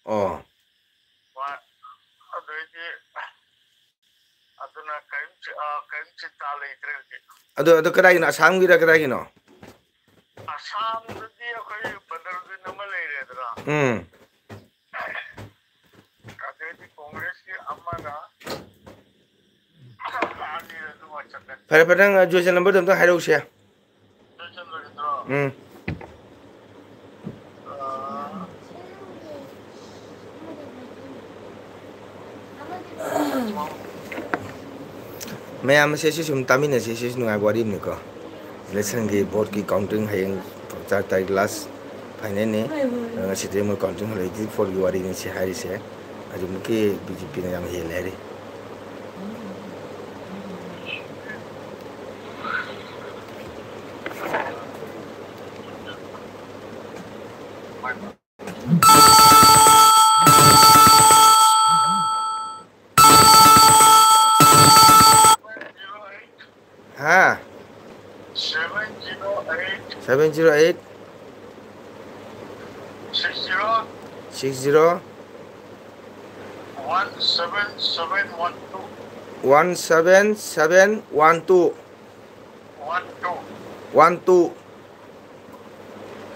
A: ꯑꯣ ꯑꯗꯣ ꯑꯗꯣ ꯀꯗꯥꯏꯒꯤꯅꯣ ꯑꯁꯥꯝꯒꯤꯔ ꯀꯗꯥꯏꯒꯤꯅꯣ ꯎꯝ ꯐꯔꯦ ꯐꯔꯦ ꯅꯪ ꯖꯣꯏꯁꯟ ꯅꯝꯕꯔꯗꯣ ꯑꯝꯇ ꯍꯥꯏꯔꯛꯎꯁꯦ ꯎꯝ ꯃꯌꯥꯝ ꯑꯁꯦ ꯁꯤ ꯁꯨꯝ ꯇꯥꯃꯤꯟꯅꯁꯤ ꯁꯤꯁꯨ ꯅꯨꯡꯉꯥꯏꯕ ꯋꯥꯔꯤ ꯑꯃꯅꯤꯀꯣ ꯏꯂꯦꯛꯁꯟꯒꯤ ꯚꯣꯠꯀꯤ ꯀꯥꯎꯟꯇꯤꯡ ꯍꯌꯦꯡ ꯇꯥꯔꯤꯛ ꯂꯥꯁ ꯐꯥꯏꯅꯦꯜꯅꯤ ꯉꯁꯤꯗꯤ ꯃꯣꯏ ꯀꯥꯎꯟꯇꯤꯡ ꯍꯧꯔꯛꯏꯗꯤ ꯐꯣꯔꯒꯤ ꯋꯥꯔꯤꯅꯤ ꯁꯤ ꯍꯥꯏꯔꯤꯁꯦ ꯍꯧꯖꯤꯛꯃꯨꯛꯀꯤ ꯕꯤ ꯖꯦ ꯄꯤꯅ ꯌꯥꯝ ꯍꯦꯜꯂꯦ ꯍꯥꯏꯔꯤ ها 708 60 17712 708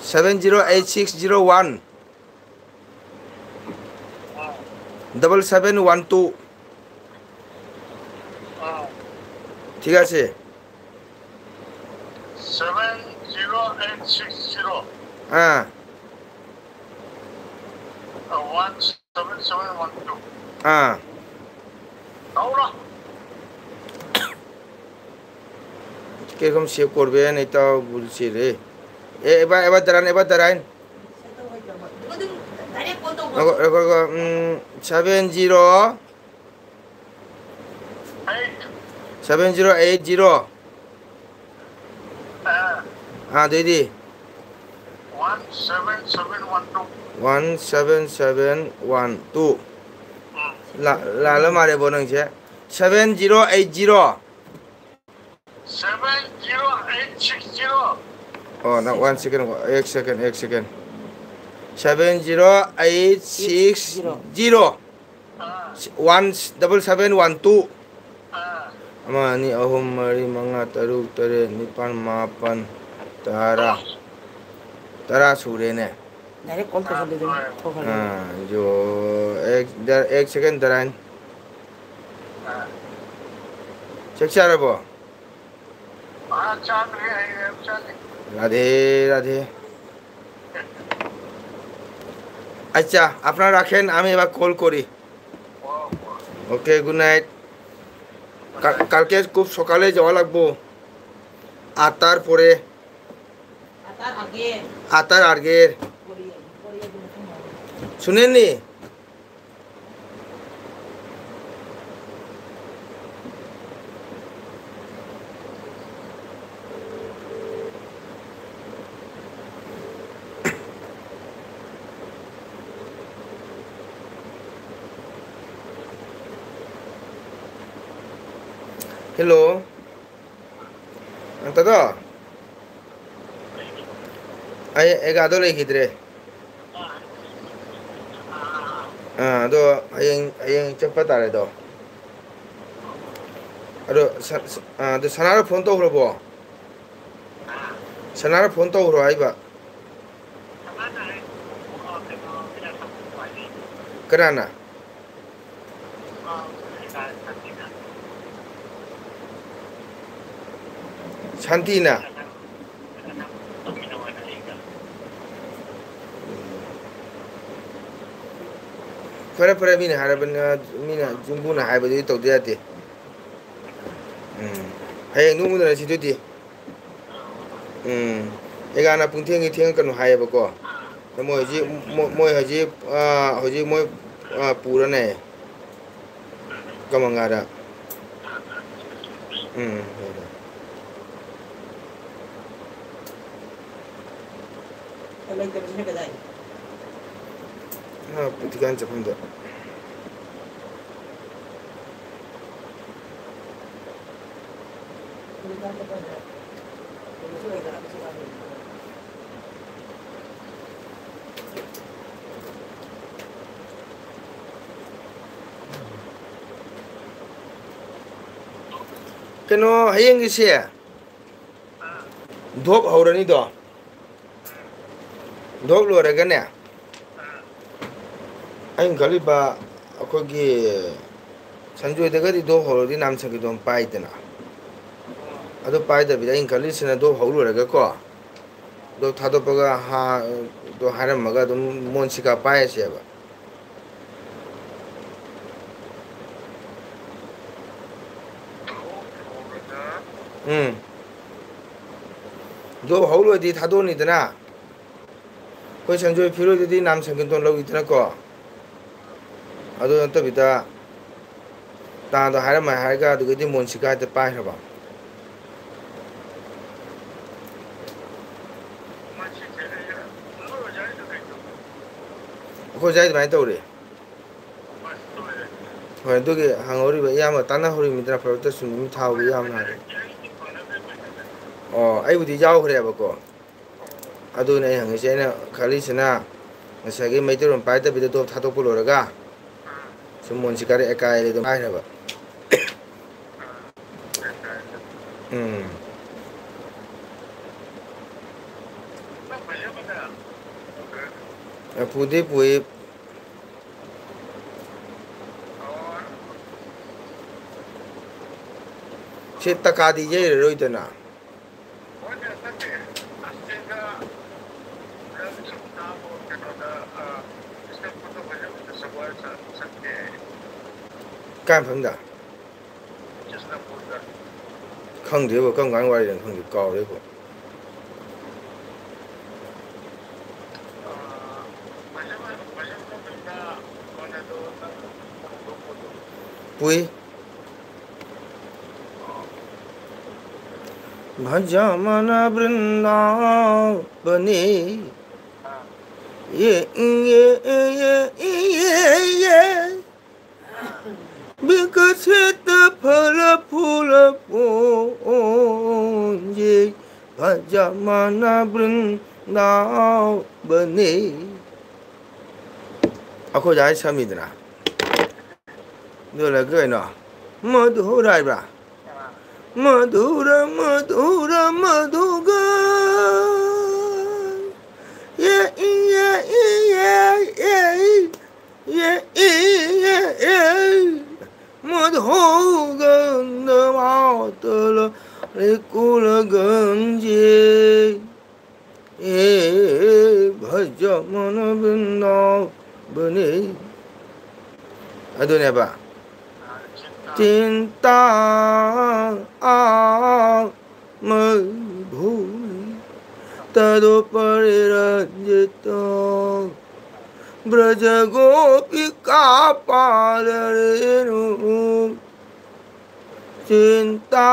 A: 7712 ঠিক আছে
E: 70860
A: হ্যাঁ
E: 17712
A: হ্যাঁ
E: Ahora
A: কিরকম সেভ করবেন এটাও বলছি রে এবার এবার দাঁড়ান সেভেন জিরো 7080 হ্যাঁ দিদি 17712 লালো মারে বনংছে 7080
E: 70860
A: Oh, no, 1 second, 1 second. 70860 17712 ama ni ahum mari manga taruk tare nipan mapan tara sure ne
C: direct call कर देते हैं ठोकर
A: जो एक सेकंड दरान चेक चारबो राधे राधे আচ্ছা আপনারা রাখেন আমি এবার কল করি ওকে গুড নাইট কালকে খুব সকালে যাওয়া লাগবো আটার পরে আটার আগে শুনেননি Hello. Ang taga. Ay egado lay gidre. Do ayeng chapa tare do. Ado do sanara phone to horo bo. Sanara phone to horo ai ba. Karana. Santina. Fare mina harabana mina jumbuna haibadi tawde ate. hayeng nu mun si duti egana pung theng kan hai ba ko moi ji moi haji moi pura ne kamanga da
C: ꯂꯩꯇꯕꯁꯤꯅ ꯀꯗꯥꯏ
A: putikan chapunda keno hayeng gi se dhop haurani do dhop lo ra ga ne anh kali ba akogi sanjoy daga di do horo di nam chagi dom pai dena ado pai da bi anh kali sina do holo ra ga ko do thado paga ha do haram maga dum monsika pai se ba do holo di thado ni dena ko sanjoy phiro di nam chagi don lo itna ko ado nanta bita ta do haram mai ga do di monsika de pai ba ko jai mai to re ho do ge hangori ba yama tana hori mitra prota sun mi thau ge yam na ai budi jaw khre ba ko ado ne hang se na khali sina ngasage mai to ron pai ta bi do tha to pulo ra ga sumon sikare ekai le do pai ra ba pude pui se taka di je roi dana kan phang da khang de bo kang gan wa ren khang de kaw de bo pui bhajamana vrindavane ye bikasit phala phula ponje bhajamana vrindavane ako jai samidna đưa là cái nào madhura ra madhura madhura madhuga yeah yeah yeah yeah yeah madhuga namatala rekula ganje bhajamana vrindavane aduh ni apa cinta mabhuli tado pariranjita braja gopika palarenu cinta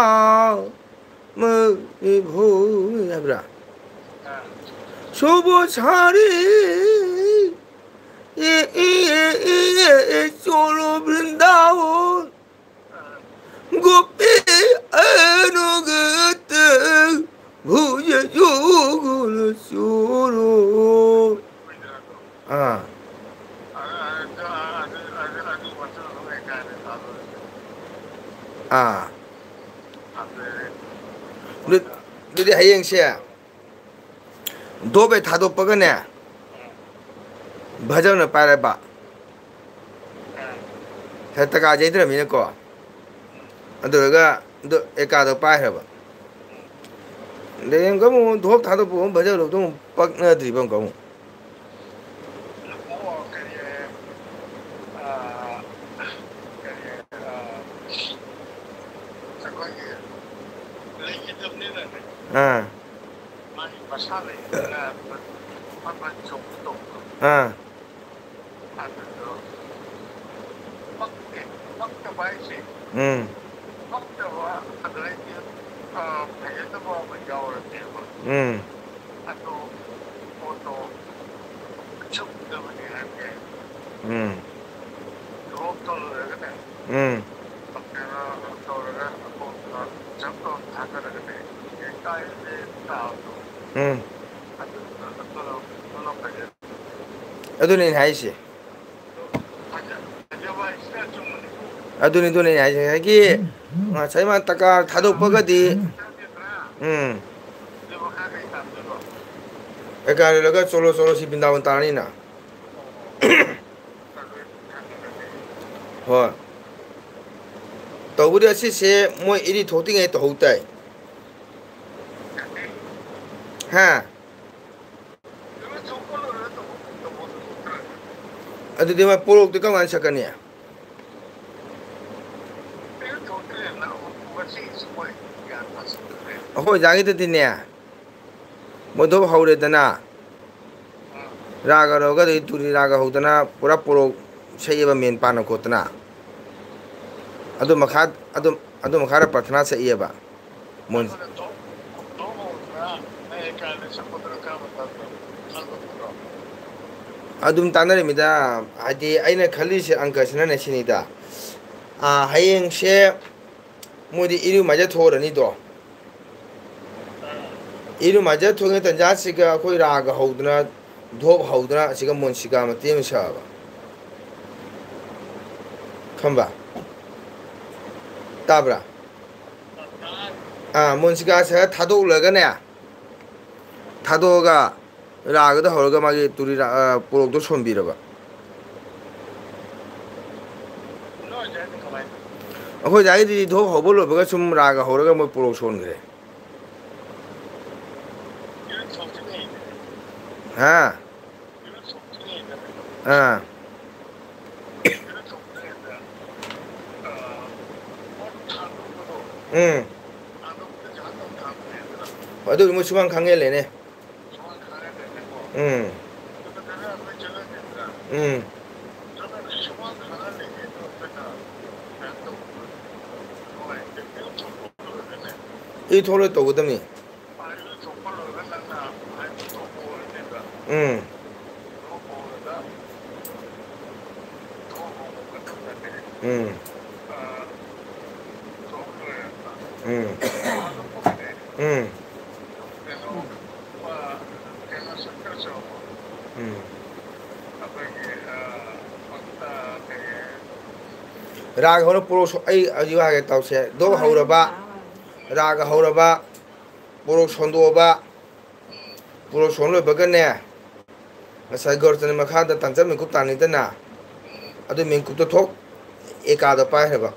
A: mabhuli apa subuh hari solo Vrindavan gopi anugata bhuja yogula solo Jadi hayang siya dobe thado pagane भजन पारे बा है तका जैद्र मिने को अदुगा दो एकादो पारे बा लेकिन कमु धोप थादो पो भजन लो तो पक न द्रिबम कमु
E: 산에 한번 정도
A: 아,
E: 하면서 막대 봐야지.
A: 음,
E: 막대와 그들에게 배에도 보면 야오를 되고 아또 또 ချုပ်때문에 할게 로또를 그래. 내가 로또를 뭐 전부 다 그러는데 일단은 나도
A: adunin haisi adunin haisi hagi sai man taka thadok pagadi ekare laga solo si bindawan tani na ho tawuri asi se moi iri thoting ai to hotai ha adudi ma porok de kawan sakani ahoi jangi de dinne modo haure dana raga roga de turi raga hodana pura porok seiba men pana kotana adu makha prathana seiba mon adum tanare mida adi aina khali se angka sina ne sinida hayeng she modi iru maja thorani do iru maja thonge tanja siga khoi raga hodna dhop hodna siga monsiga matem saba khamba tabra monsiga sa thadok laga ne thadok raga horoga magi turi porok do sombiraba akoi jagi di dho hobolo baga sum raga horoga mo porok son gre ha adu mo suman khangele ne 이 토를 또 그다음에 raga hono porok ai ajiwa ge tawse do hauraba raga hauraba porok sondoba porok sonlo bagane asai gortane makha da tanjam min kup tani dana adu min kup to thok ekada pa heba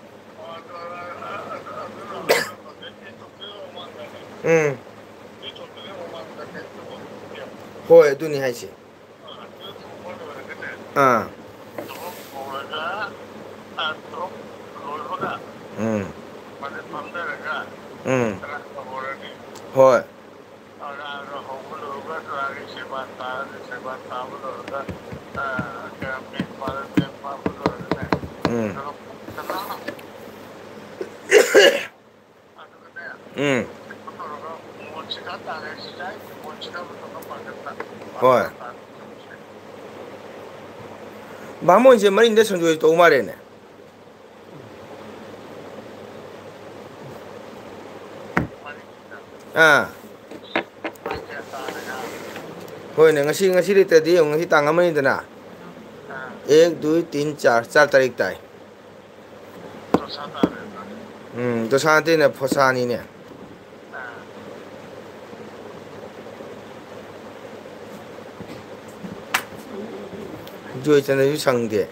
A: hoi aduni haisi hoi hoi bamo je mari nde sanjo to mare ne hoi ne ngasi ri tadi ngasi tangamani dana 1 2 3 4 4 tarik tai to sante ne phosani ne joy chana yu sangde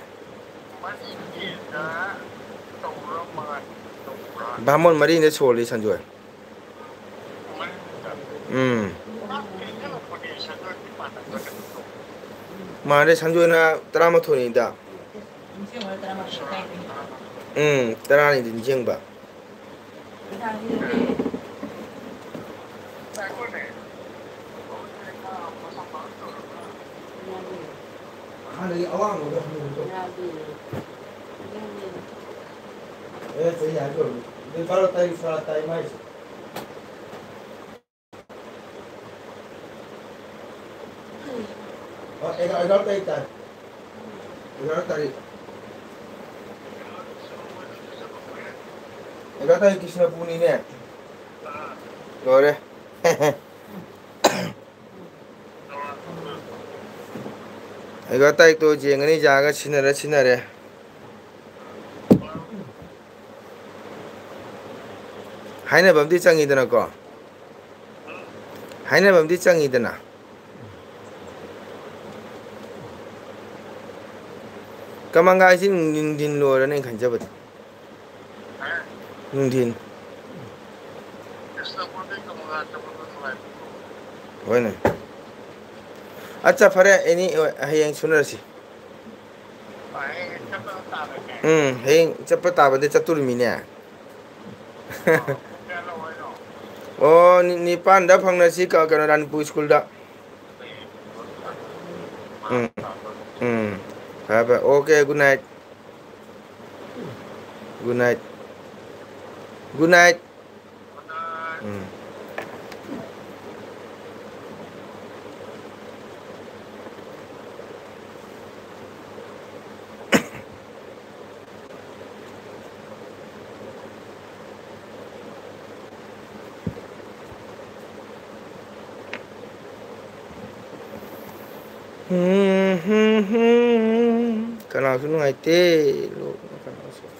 A: bamon mari ne soli sanjoy mare sanjoy na trama thoni da tarani din jengba 하늘이 어왕으로 하늘도. 예, 저희 아주 내 바로 따위 살았다 이 말이지. 애가 따 있다. 애가 따리. 애가 따위 기시나 분이네. 그래. 애가 따위 또 지행은이 자가 치느래. 하이나 범디 짱이드나 거. 하이나 범디 짱이드나. 까만가시 닝딘 로라는 간접은. 닝딘. 왜네? 아차 파래 애니 하양 수너시. 하양 cepet taban데 caturminya. Oh, ni panda pangnasi ka kanaran pu school da. Apa? Okay, good night. Good night. Good night. Kenal sunu ngaite lu kenal sunu.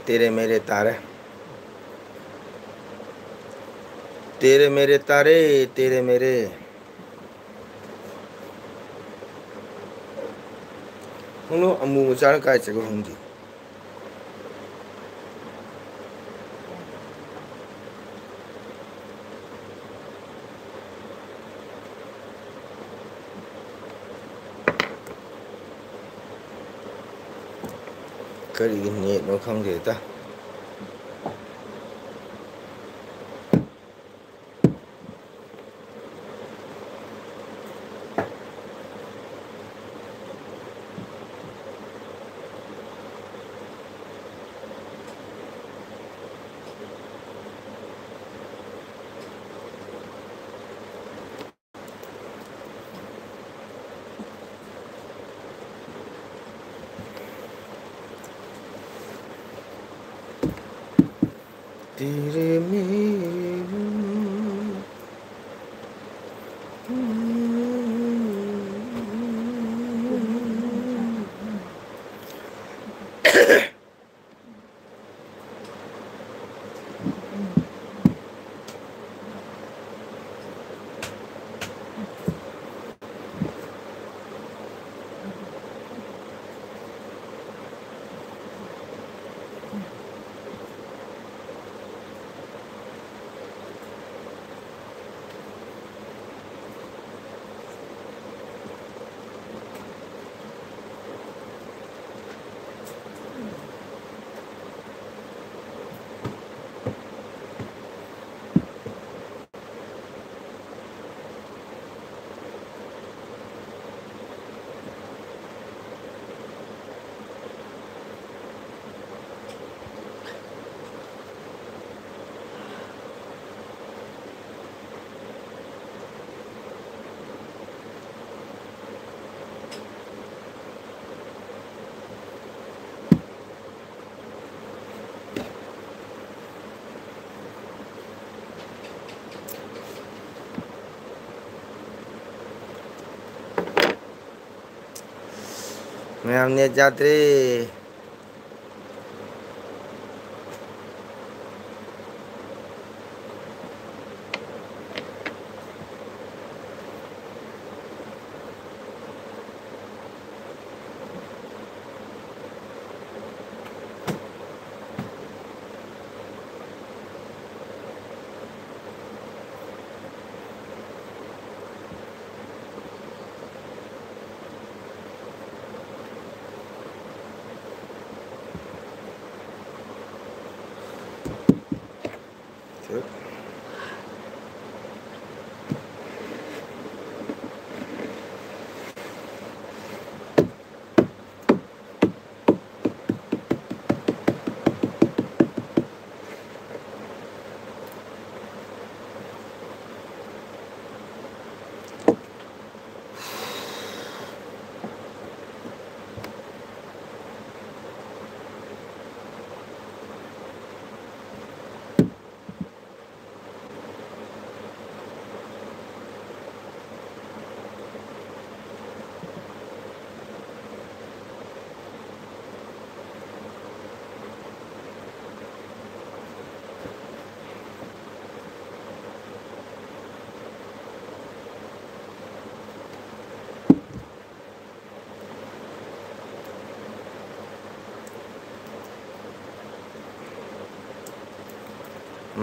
A: तेरे मेरे तारे तेरे मेरे तारे तेरे मेरे हुनु अमु मुचार काय चगो हुंदी cái gì nhẹ nó không thể ta तेरे मेरे मैं हमने जाते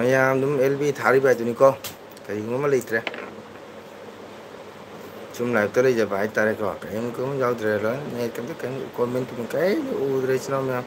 A: mayam dum LB thari ba duni ko kai ngoma leitre sum live to le ja bai tare ko kai ko jaw dre lo ne kan kan comment kun kai u dre chna me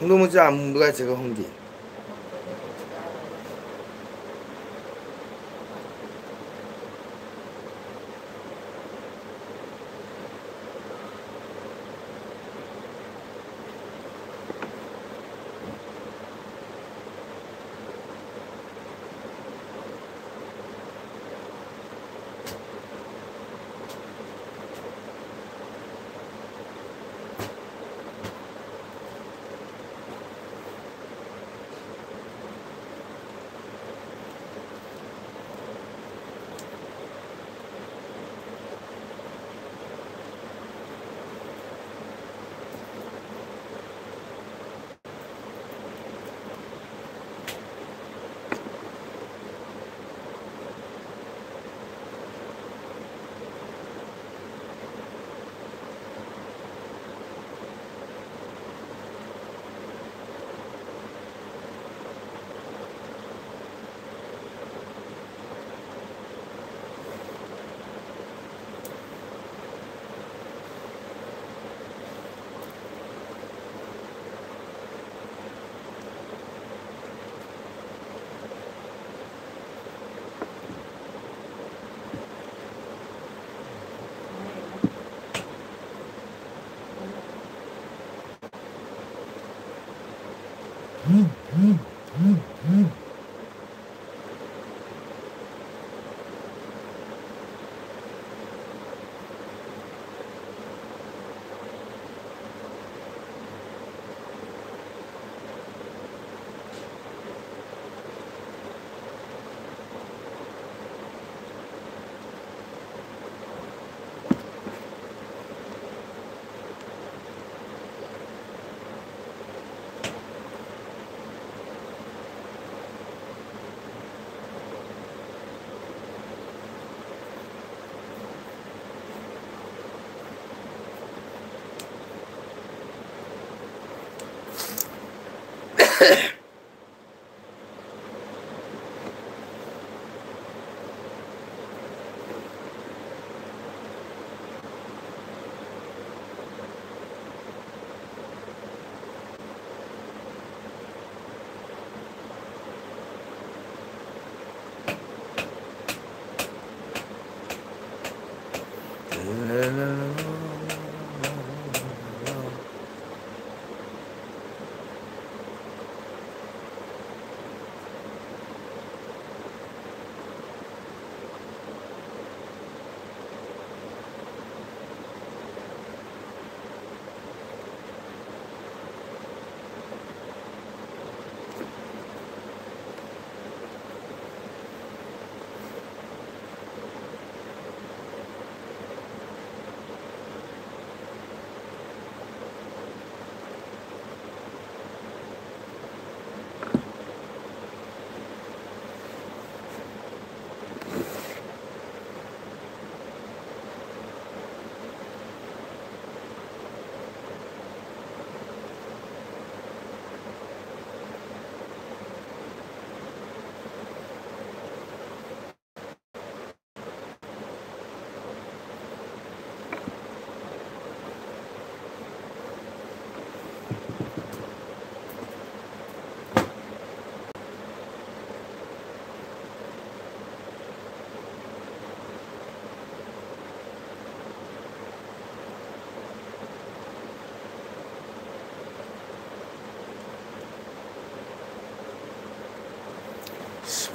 A: 너무 안 무가 제가 홍기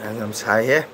A: ꯌꯥꯝ ꯁꯥꯏꯍꯦ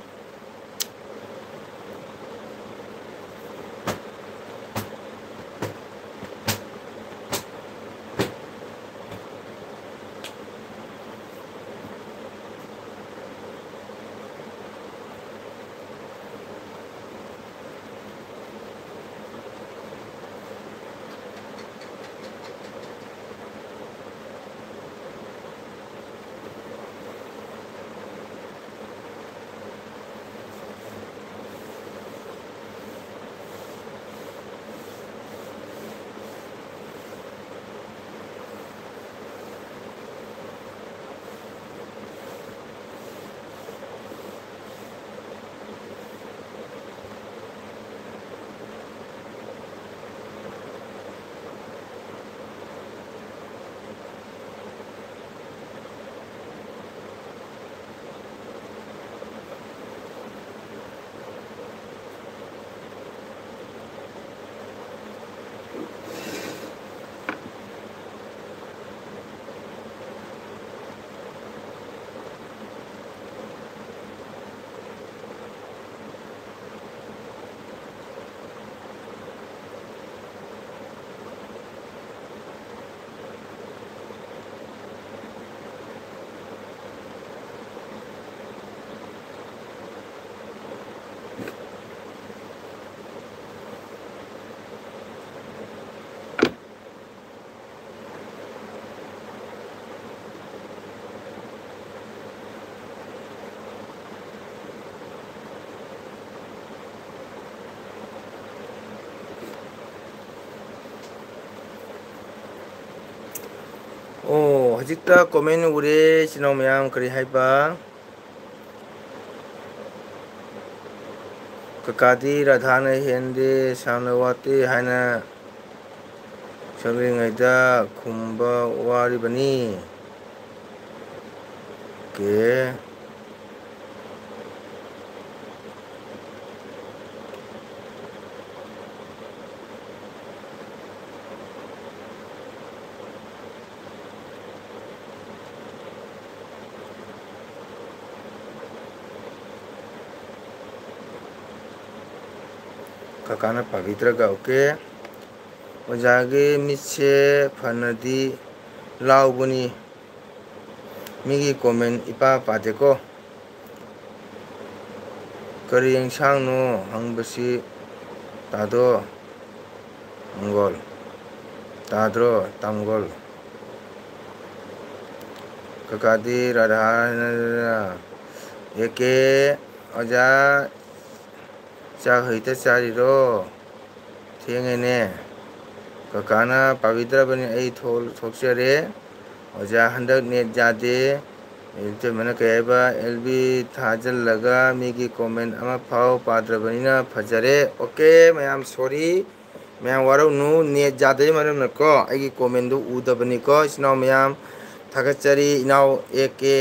A: 오, hajikta comment ure sinau mayam kari haiba kakadi radhana hende samnawati haina samringaida khumba wari bani ke kakana pavitra ga oke ojage mitse phanadi laubuni migi comment ipa pate ko kari engsang no hangbasi tado mongol tadro tamgol kakadi radhana eke oja ꯆꯥꯛ ꯍꯩꯇ ꯆꯥꯔꯤꯔꯣ ꯊꯦꯡꯉꯦꯅꯦ ꯀꯀꯥꯅ ꯄꯥꯕꯤꯗ꯭ꯔꯕꯅꯤ ꯑꯩ ꯊꯣꯛꯆꯔꯦ ꯑꯣꯖꯥ ꯍꯟꯗꯛ ꯅꯦꯠ ꯌꯥꯗꯦ ꯏꯇꯩꯃꯅ ꯀꯩ ꯍꯥꯏꯕ ꯑꯦꯜꯕꯤ ꯊꯥꯖꯤꯜꯂꯒ ꯃꯤꯒꯤ ꯀꯣꯃꯦꯟ ꯑꯃ ꯐꯥꯎ ꯄꯥꯗ꯭ꯔꯕꯅꯤꯅ ꯐꯖꯔꯦ ꯑꯣꯀꯦ ꯃꯌꯥꯝ ꯁꯣꯔꯤ ꯃꯌꯥꯝ ꯋꯥꯔꯧꯅꯨ ꯅꯦꯠ ꯌꯥꯗꯕꯩ ꯃꯔꯝꯅꯀꯣ ꯑꯩꯒꯤ ꯀꯣꯃꯦꯟꯗꯨ ꯎꯗꯕꯅꯤꯀꯣ ꯏꯆꯤꯟꯅꯥꯎ ꯃꯌꯥꯝ ꯊꯥꯒꯠꯆꯔꯤ ꯏꯅꯥꯎ ꯑꯦ ꯀꯦ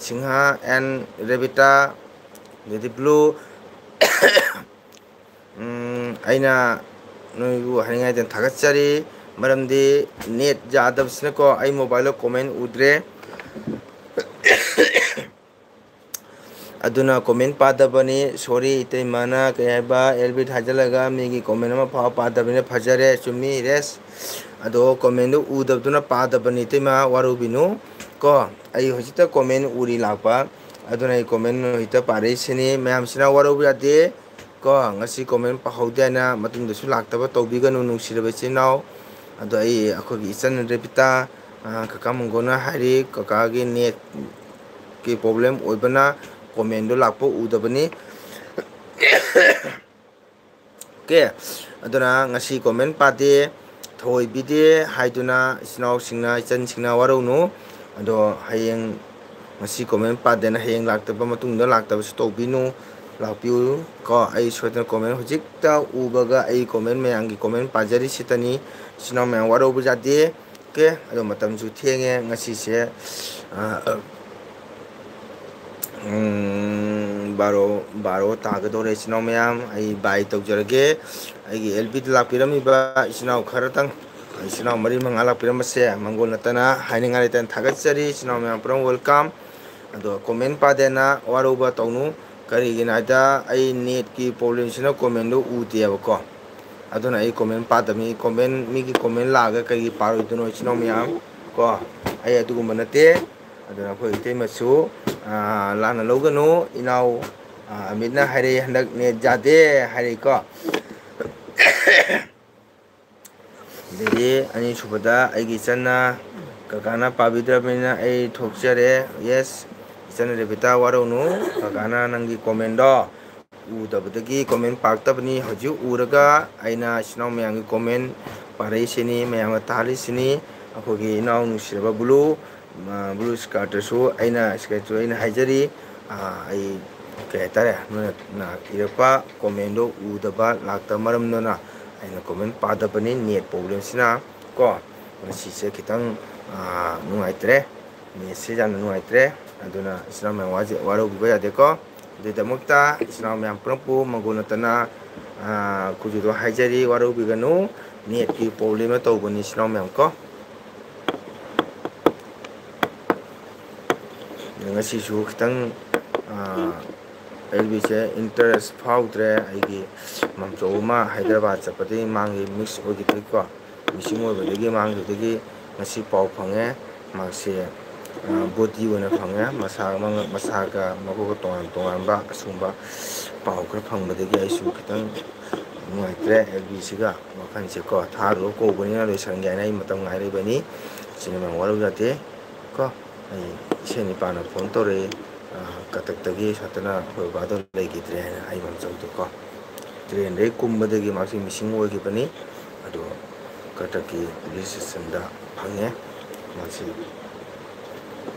A: ꯁꯤꯡꯍꯥ ꯑꯦꯟ ꯔꯦꯕꯤꯇꯥ ꯂꯦꯗꯤ ꯕ꯭ꯂꯨ ꯑꯩꯅ ꯅꯣꯏꯕꯨ ꯍꯥꯏꯅꯤꯡꯉꯥꯏꯗꯅ ꯊꯥꯒꯠꯆꯔꯤ ꯃꯔꯝꯗꯤ ꯅꯦꯠ ꯌꯥꯗꯕꯁꯤꯅꯀꯣ ꯑꯩ ꯃꯣꯕꯥꯏꯜꯗ ꯀꯣꯃꯦꯟ ꯎꯗ꯭ꯔꯦ ꯑꯗꯨꯅ ꯀꯣꯃꯦꯟ ꯄꯥꯗꯕꯅꯤ ꯁꯣꯔꯤ 이때만나 ꯀꯩ ꯍꯥꯏꯕ 엘비 ꯊꯥꯖꯤꯜꯂꯒ ꯃꯤꯒꯤ ꯀꯣꯃꯦꯟ ꯑꯃ ꯐꯥꯎ ꯄꯥꯗꯕꯅꯤꯅ ꯐꯖꯔꯦ ꯆꯨꯝꯃꯤ ꯔꯦꯁ ꯑꯗꯣ ꯀꯣꯃꯦꯟꯗꯨ ꯎꯗꯕꯗꯨꯅ ꯄꯥꯗꯕꯅꯤ 이때마 와루비누 ꯀꯣ ꯑꯩ ꯍꯧꯖꯤꯛꯇ ꯀꯣꯃꯦꯟ ꯎꯔꯤ ꯂꯥꯛꯄ ꯑꯗꯨꯅ ꯑꯩ ꯀꯣꯃꯦꯟ ꯍꯧꯖꯤꯛꯇ ꯄꯥꯔꯛꯏꯁꯤꯅꯤ ꯃꯌꯥꯝꯁꯤꯅ ꯋꯥꯔꯧꯕ ꯌꯥꯗꯦ ꯀꯣ ꯉꯁꯤ ꯀꯣꯃꯦꯟ ꯄꯥꯍꯧꯗꯦ ꯍꯥꯏꯅ ꯃꯇꯨꯡꯗꯁꯨ ꯂꯥꯛꯇꯕ ꯇꯧꯕꯤꯒꯅꯨ ꯅꯨꯡꯁꯤꯔꯕ ꯏꯆꯤꯟ ꯏꯅꯥꯎ ꯑꯗꯣ ꯑꯩꯈꯣꯏꯒꯤ ꯏꯆꯟ ꯔꯦꯕꯤꯇꯥ ꯀꯀꯥ ꯃꯪꯒꯣꯜꯅ ꯍꯥꯏꯔꯤ ꯀꯀꯥꯒꯤ ꯅꯦꯠꯀꯤ ꯄ꯭ꯔꯣꯕ꯭ꯂꯦꯝ ꯑꯣꯏꯕꯅ ꯀꯣꯃꯦꯟꯗꯣ ꯂꯥꯛꯄ ꯎꯗꯕꯅꯤ 오케이 ꯑꯗꯨꯅ ꯉꯁꯤ ꯀꯣꯃꯦꯟ ꯄꯥꯗꯦ ꯊꯧꯑꯣꯏꯕꯤꯗꯦ ꯍꯥꯏꯗꯨꯅ 이ꯆꯤꯟꯅꯥꯎꯁꯤꯡꯅ 이ꯆꯟꯁꯤꯡꯅ ꯋꯥꯔꯧꯅꯨ ꯑꯗꯣ ꯍꯌꯦꯡ ꯉꯁꯤ ꯀꯣꯃꯦꯟ ꯄꯥꯗꯦꯅ ꯍꯌꯦꯡ ꯂꯥꯛꯇꯕ ꯃꯇꯨꯡꯗ ꯂꯥꯛꯇꯕꯁꯨ ꯇꯧꯕꯤꯅꯨ ꯂꯥꯛꯄꯤꯌꯨ ꯀꯣ ꯑꯩ ꯁꯣꯏꯗꯅ ꯀꯣꯃꯦꯟ ꯍꯧꯖꯤꯛꯇ ꯎꯕꯒ ꯑꯩ ꯀꯣꯃꯦꯟ ꯃꯌꯥꯝꯒꯤ ꯀꯣꯃꯦꯟ ꯄꯥꯖꯔꯤꯁꯤꯇꯅꯤ 이ꯆꯤꯟꯅꯥꯎ ꯃꯌꯥꯝ ꯋꯥꯔꯧꯕ ꯌꯥꯗꯦ 오케이 ꯑꯗꯣ ꯃꯇꯝꯁꯨ ꯊꯦꯡꯉꯦ ꯉꯁꯤꯁꯦ 바로 따가도래 이치나우 ꯃꯌꯥꯝ ꯑꯩ 바이 ꯇꯧꯖꯔꯒꯦ ꯑꯩꯒꯤ LBꯗ ꯂꯥꯛꯄꯤꯔꯝꯃꯤꯕ 이치나우 ꯈꯔꯇꯪ 이치나우 ꯃꯔꯤ ꯃꯉꯥ ꯂꯥꯛꯄꯤꯔꯝꯕꯁꯦ ꯃꯪꯒꯣꯜ ꯅꯠꯇꯅ ꯍꯥꯏꯅꯤꯡꯉꯥꯏ ꯂꯩꯇꯅ ꯊꯥꯒꯠꯆꯔꯤ 이치나우 ꯃꯌꯥꯝ ꯄꯨꯔꯥ ꯋꯦꯜꯀꯝ ꯑꯗꯣ ꯀꯣꯃꯦꯟ ꯄꯥꯗꯦꯅ ꯋꯥꯔꯧꯕ ꯇꯧꯅꯨ ꯀꯔꯤꯒꯤꯅꯣ ꯍꯥꯏꯗ ꯑꯩ ꯅꯦꯠꯀꯤ ꯄ꯭ꯔꯣꯕ꯭ꯂꯦꯝꯁꯤꯅ ꯀꯣꯃꯦꯟꯗꯣ ꯎꯗꯦꯕꯀꯣ ꯑꯗꯨꯅ ꯑꯩ ꯀꯣꯃꯦꯟ ꯄꯥꯗꯕꯅꯤ ꯀꯣꯃꯦꯟ ꯃꯤꯒꯤ ꯀꯣꯃꯦꯟ ꯂꯥꯛꯑꯒ ꯀꯔꯤꯒꯤ ꯄꯥꯔꯣꯏꯗꯣꯏꯅꯣ ꯏꯆꯤꯟ ꯏꯅꯥꯎ ꯃꯌꯥꯝ ꯀꯣ ꯑꯩ ꯑꯗꯨꯒꯨꯝꯕ ꯅꯠꯇꯦ ꯑꯗꯨꯅ ꯑꯩꯈꯣꯏ ꯏꯇꯩꯃꯁꯨ ꯂꯥꯟꯅ ꯂꯧꯒꯅꯨ ꯏꯅꯥꯎ ꯑꯃꯤꯠꯅ ꯍꯥꯏꯔꯛꯏ ꯍꯟꯗꯛ ꯅꯦꯠ ꯌꯥꯗꯦ ꯍꯥꯏꯔꯛꯏꯀꯣ ꯑꯗꯒꯤ ꯑꯅꯤꯁꯨꯕꯗ ꯑꯩꯒꯤ ꯏꯆꯟꯅ ꯀꯀꯥꯅ ꯄꯥꯕꯤꯗ꯭ꯔꯕꯅꯤꯅ ꯑꯩ ꯊꯣꯛꯆꯔꯦ ꯌꯦꯁ ꯏꯆꯟ ꯔꯦꯕꯤꯇꯥ ꯋꯥꯔꯧꯅꯨ ꯀꯀꯥꯅ ꯅꯪꯒꯤ ꯀꯣꯃꯦꯟꯗꯣ ꯎꯗꯕꯗꯒꯤ ꯀꯣꯃꯦꯟ ꯄꯥꯔꯛꯇꯕꯅꯤ ꯍꯧꯖꯤꯛ ꯎꯔꯒ ꯑꯩꯅ ꯏꯆꯤꯟ ꯏꯅꯥꯎ ꯃꯌꯥꯝꯒꯤ ꯀꯣꯃꯦꯟ ꯄꯥꯔꯛꯏꯁꯤꯅꯤ ꯃꯌꯥꯝꯅ ꯇꯥꯍꯜꯂꯤꯁꯤꯅꯤ ꯑꯩꯈꯣꯏꯒꯤ ꯏꯅꯥꯎ ꯅꯨꯡꯁꯤꯔꯕ ꯕ꯭ꯂꯨ ꯏꯁꯀꯥꯔꯠꯇꯁꯨ ꯑꯩꯅ ꯍꯥꯏꯖꯔꯤ ꯑꯩ ꯀꯩ ꯍꯥꯏꯇꯥꯔꯦ ꯅꯣꯏꯅ ꯏꯔꯛꯄ ꯀꯣꯃꯦꯟꯗꯣ ꯎꯗꯕ ꯂꯥꯛꯇꯕ ꯃꯔꯝꯗꯨꯅ ꯑꯩꯅ ꯀꯣꯃꯦꯟ ꯄꯥꯗꯕꯅꯤ ꯅꯦꯠ ꯄ꯭ꯔꯣꯕ꯭ꯂꯦꯝꯁꯤꯅ ꯀꯣ ꯉꯁꯤꯁꯦ ꯈꯤꯇꯪ ꯅꯨꯡꯉꯥꯏꯇ꯭ꯔꯦ ꯅꯦꯠꯁꯦ ꯌꯥꯝꯅ ꯅꯨꯡꯉꯥꯏꯇ꯭ꯔꯦ ꯑꯗꯨꯅ ꯏꯆꯤꯟ ꯏꯅꯥꯎ ꯃꯌꯥꯝ ꯋꯥꯔꯧꯕꯤꯕ ꯌꯥꯗꯦꯀꯣ ꯑꯗꯨꯒꯤꯗꯃꯛꯇ ꯏꯆꯤꯟ ꯏꯅꯥꯎ ꯃꯌꯥꯝ ꯄꯨꯝꯅꯃꯛꯄꯨ ꯃꯪꯒꯣꯜꯅꯇꯅ ꯈꯨꯖꯨꯗꯣ ꯍꯥꯏꯖꯔꯤ ꯋꯥꯔꯧꯕꯤꯒꯅꯨ ꯅꯦꯠꯀꯤ ꯄ꯭ꯔꯣꯕ꯭ꯂꯦꯝꯅ ꯇꯧꯕꯅꯤ ꯏꯆꯤꯟ ꯏꯅꯥꯎ ꯃꯌꯥꯝ ꯀꯣ ꯉꯁꯤꯁꯨ ꯈꯤꯇꯪ ꯑꯦꯜꯕꯤꯁꯦ ꯏꯟꯇꯔꯦꯁ ꯐꯥꯎꯗ꯭ꯔꯦ ꯑꯩꯒꯤ ꯃꯝꯆꯧ ꯑꯃ ꯍꯥꯏꯗ꯭ꯔꯕꯥꯠ ꯆꯠꯄꯗꯒꯤ ꯃꯥꯒꯤ ꯃꯤꯛꯁ ꯑꯣꯏꯈꯤꯕꯒꯤꯀꯣ ꯃꯤꯁꯤꯡ ꯑꯣꯏꯕꯗꯒꯤ ꯃꯥꯡꯈꯤꯕꯗꯒꯤ ꯉꯁꯤ ꯄꯥꯎ ꯐꯪꯉꯦ ꯃꯥꯁꯦ ꯕꯣꯗꯤ ꯑꯣꯏꯅ ꯐꯪꯉꯦ ꯃꯁꯥꯒ ꯃꯕꯨꯛꯒ ꯇꯣꯉꯥꯟ ꯇꯣꯉꯥꯟꯕ ꯑꯁꯤꯒꯨꯝꯕ ꯄꯥꯎ ꯈꯔ ꯐꯪꯕꯗꯒꯤ ꯑꯩꯁꯨ ꯈꯤꯇꯪ ꯅꯨꯡꯉꯥꯏꯇ꯭ꯔꯦ ꯑꯦꯜꯕꯤꯁꯤꯒ ꯋꯥꯈꯜꯁꯦꯀꯣ ꯊꯥꯔꯨꯔ ꯀꯧꯕꯅꯤꯅ ꯂꯣꯏꯁꯟꯒꯦ ꯍꯥꯏꯅ ꯑꯩ ꯃꯇꯝ ꯉꯥꯏꯔꯤꯕꯅꯤ ꯁꯤꯅꯦꯃꯥ ꯋꯥꯔꯧ ꯌꯥꯗꯦ ꯀꯣ ꯑꯩ ꯏꯁꯦꯟ ꯏꯄꯥꯅ ꯐꯣꯟ ꯇꯧꯔꯛꯏ ꯀꯇꯛꯇꯒꯤ ꯁꯣꯠꯇꯅ ꯑꯩꯈꯣꯏ ꯕꯕꯥꯗꯣ ꯂꯩꯈꯤꯗ꯭ꯔꯦ ꯍꯥꯏꯅ ꯑꯩ ꯃꯝꯆꯧꯗꯣꯀꯣ ꯇ꯭ꯔꯦꯟꯗꯒꯤ ꯀꯨꯝꯕꯗꯒꯤ ꯃꯥꯁꯤ ꯃꯤꯁꯤꯡ ꯑꯣꯏꯈꯤꯕꯅꯤ ꯑꯗꯣ ꯀꯇꯛꯀꯤ ꯄꯨꯂꯤꯁ ꯏꯁꯇꯦꯁꯟꯗ ꯐꯪꯉꯦ ꯃꯥꯁꯤ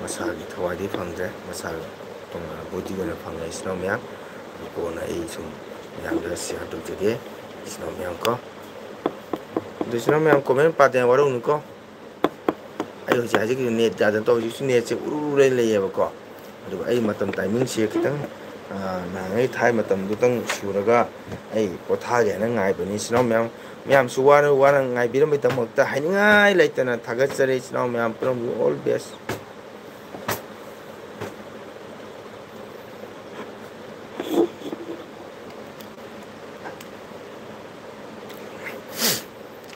A: ꯃꯁꯥꯒꯤ ꯊꯋꯥꯏꯗꯤ ꯐꯪꯗ꯭ꯔꯦ ꯃꯁꯥꯒ ꯇꯣꯉꯥꯟꯅ ꯕꯣꯗꯤ ꯑꯣꯏꯅ ꯐꯪꯉꯦ ꯏꯆꯤꯟ ꯏꯅꯥꯎ ꯃꯌꯥꯝ ꯑꯗꯨ ꯀꯣꯟꯅ ꯑꯩ ꯁꯨꯝ ꯃꯌꯥꯝꯗ ꯁꯤꯌꯥꯔ ꯇꯧꯖꯒꯦ ꯏꯆꯤꯟ ꯏꯅꯥꯎ ꯃꯌꯥꯝ ꯀꯣ ꯑꯗꯨ ꯏꯆꯤꯟ ꯏꯅꯥꯎ ꯃꯌꯥꯝ ꯀꯣꯃꯦꯟ ꯄꯥꯗꯦꯅ ꯋꯥꯔꯧꯅꯨꯀꯣ ꯑꯩ ꯍꯧꯖꯤꯛ ꯍꯥꯏꯖꯈꯤꯕ ꯅꯦꯠ ꯌꯥꯗꯅ ꯇꯧ ꯍꯧꯖꯤꯛꯁꯨ ꯅꯦꯠꯁꯦ ꯎꯔꯨ ꯂꯩꯌꯦꯕꯀꯣ ꯑꯗꯨꯒ ꯑꯩ ꯃꯇꯝ ꯇꯥꯏꯃꯤꯡꯁꯦ ꯈꯤꯇꯪ ꯅꯍꯥꯟꯉꯩ ꯊꯥꯏ ꯃꯇꯝꯗꯨꯇꯪ ꯁꯨꯔꯒ ꯑꯩ ꯄꯣꯊꯥꯒꯦ ꯍꯥꯏꯅ ꯉꯥꯏꯕꯅꯤ ꯏꯆꯤꯟ ꯏꯅꯥꯎ ꯃꯌꯥꯝꯁꯨ ꯋꯥꯅ ꯉꯥꯏꯕꯤꯔꯝꯕꯒꯤꯗꯃꯛꯇ ꯍꯥꯏꯅꯤꯡꯉꯥꯏ ꯂꯩꯇꯅ ꯊꯥꯒꯠꯆꯔꯤ ꯏꯆꯤꯟ ꯏꯅꯥꯎ ꯃꯌꯥꯝ ꯄꯨꯝꯅꯃꯛ ꯑꯣꯜ ꯕꯦꯁ